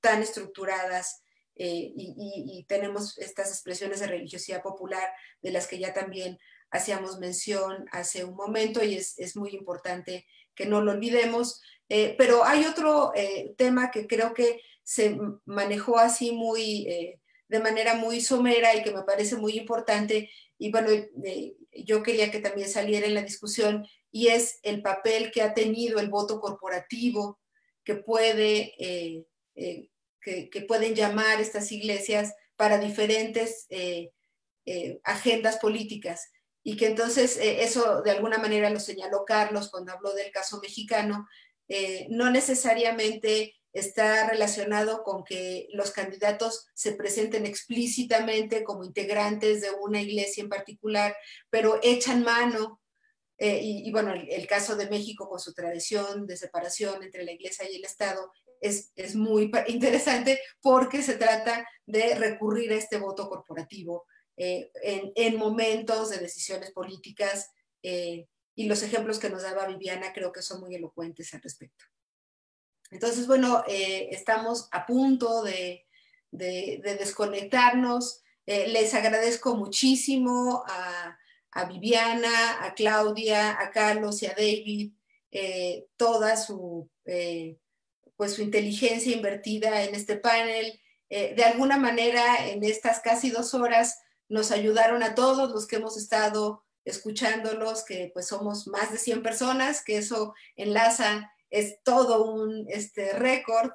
tan estructuradas, y tenemos estas expresiones de religiosidad popular de las que ya también hacíamos mención hace un momento, y es muy importante que no lo olvidemos. Pero hay otro tema que creo que se manejó así de manera muy somera y que me parece muy importante, y bueno, yo quería que también saliera en la discusión, y es el papel que ha tenido el voto corporativo que pueden llamar estas iglesias para diferentes agendas políticas, y que entonces eso de alguna manera lo señaló Carlos cuando habló del caso mexicano. No necesariamente está relacionado con que los candidatos se presenten explícitamente como integrantes de una iglesia en particular, pero echan mano, y bueno, el caso de México con su tradición de separación entre la iglesia y el Estado es muy interesante, porque se trata de recurrir a este voto corporativo en momentos de decisiones políticas, y los ejemplos que nos daba Viviana creo que son muy elocuentes al respecto. Entonces, bueno, estamos a punto de desconectarnos. Les agradezco muchísimo a Viviana, a Claudia, a Carlos y a David, toda su inteligencia invertida en este panel. De alguna manera, en estas casi 2 horas, nos ayudaron a todos los que hemos estado escuchándolos, que pues somos más de 100 personas, que eso enlaza, es todo un récord.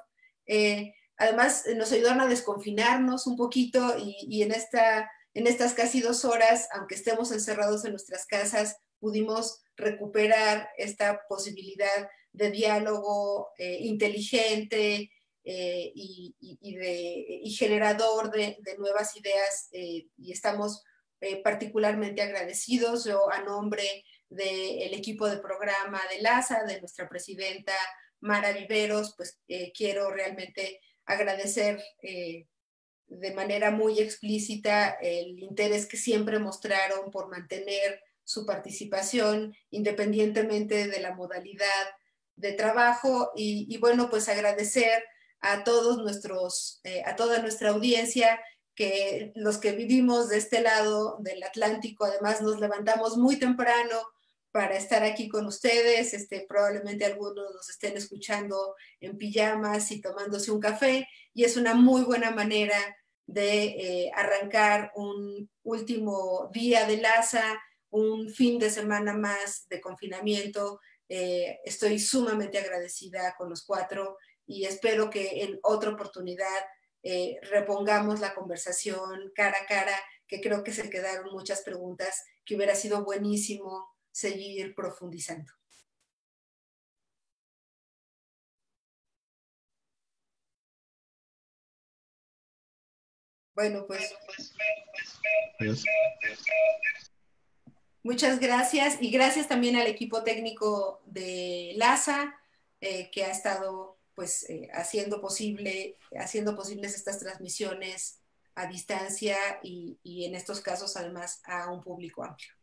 Además, nos ayudaron a desconfinarnos un poquito, y en estas casi 2 horas, aunque estemos encerrados en nuestras casas, pudimos recuperar esta posibilidad de diálogo inteligente y generador de nuevas ideas, y estamos particularmente agradecidos. Yo, a nombre del equipo de programa de LASA, de nuestra presidenta Mara Viveros, pues quiero realmente agradecer de manera muy explícita el interés que siempre mostraron por mantener su participación independientemente de la modalidad de trabajo, y bueno, pues agradecer a toda nuestra audiencia, que los que vivimos de este lado del Atlántico, además nos levantamos muy temprano para estar aquí con ustedes. Probablemente algunos nos estén escuchando en pijamas y tomándose un café, y es una muy buena manera de arrancar un último día de LASA, un fin de semana más de confinamiento. Estoy sumamente agradecida con los cuatro y espero que en otra oportunidad repongamos la conversación cara a cara, que creo que se quedaron muchas preguntas que hubiera sido buenísimo seguir profundizando. Bueno, pues muchas gracias y gracias también al equipo técnico de LASA que ha estado pues haciendo posibles estas transmisiones a distancia y en estos casos además a un público amplio.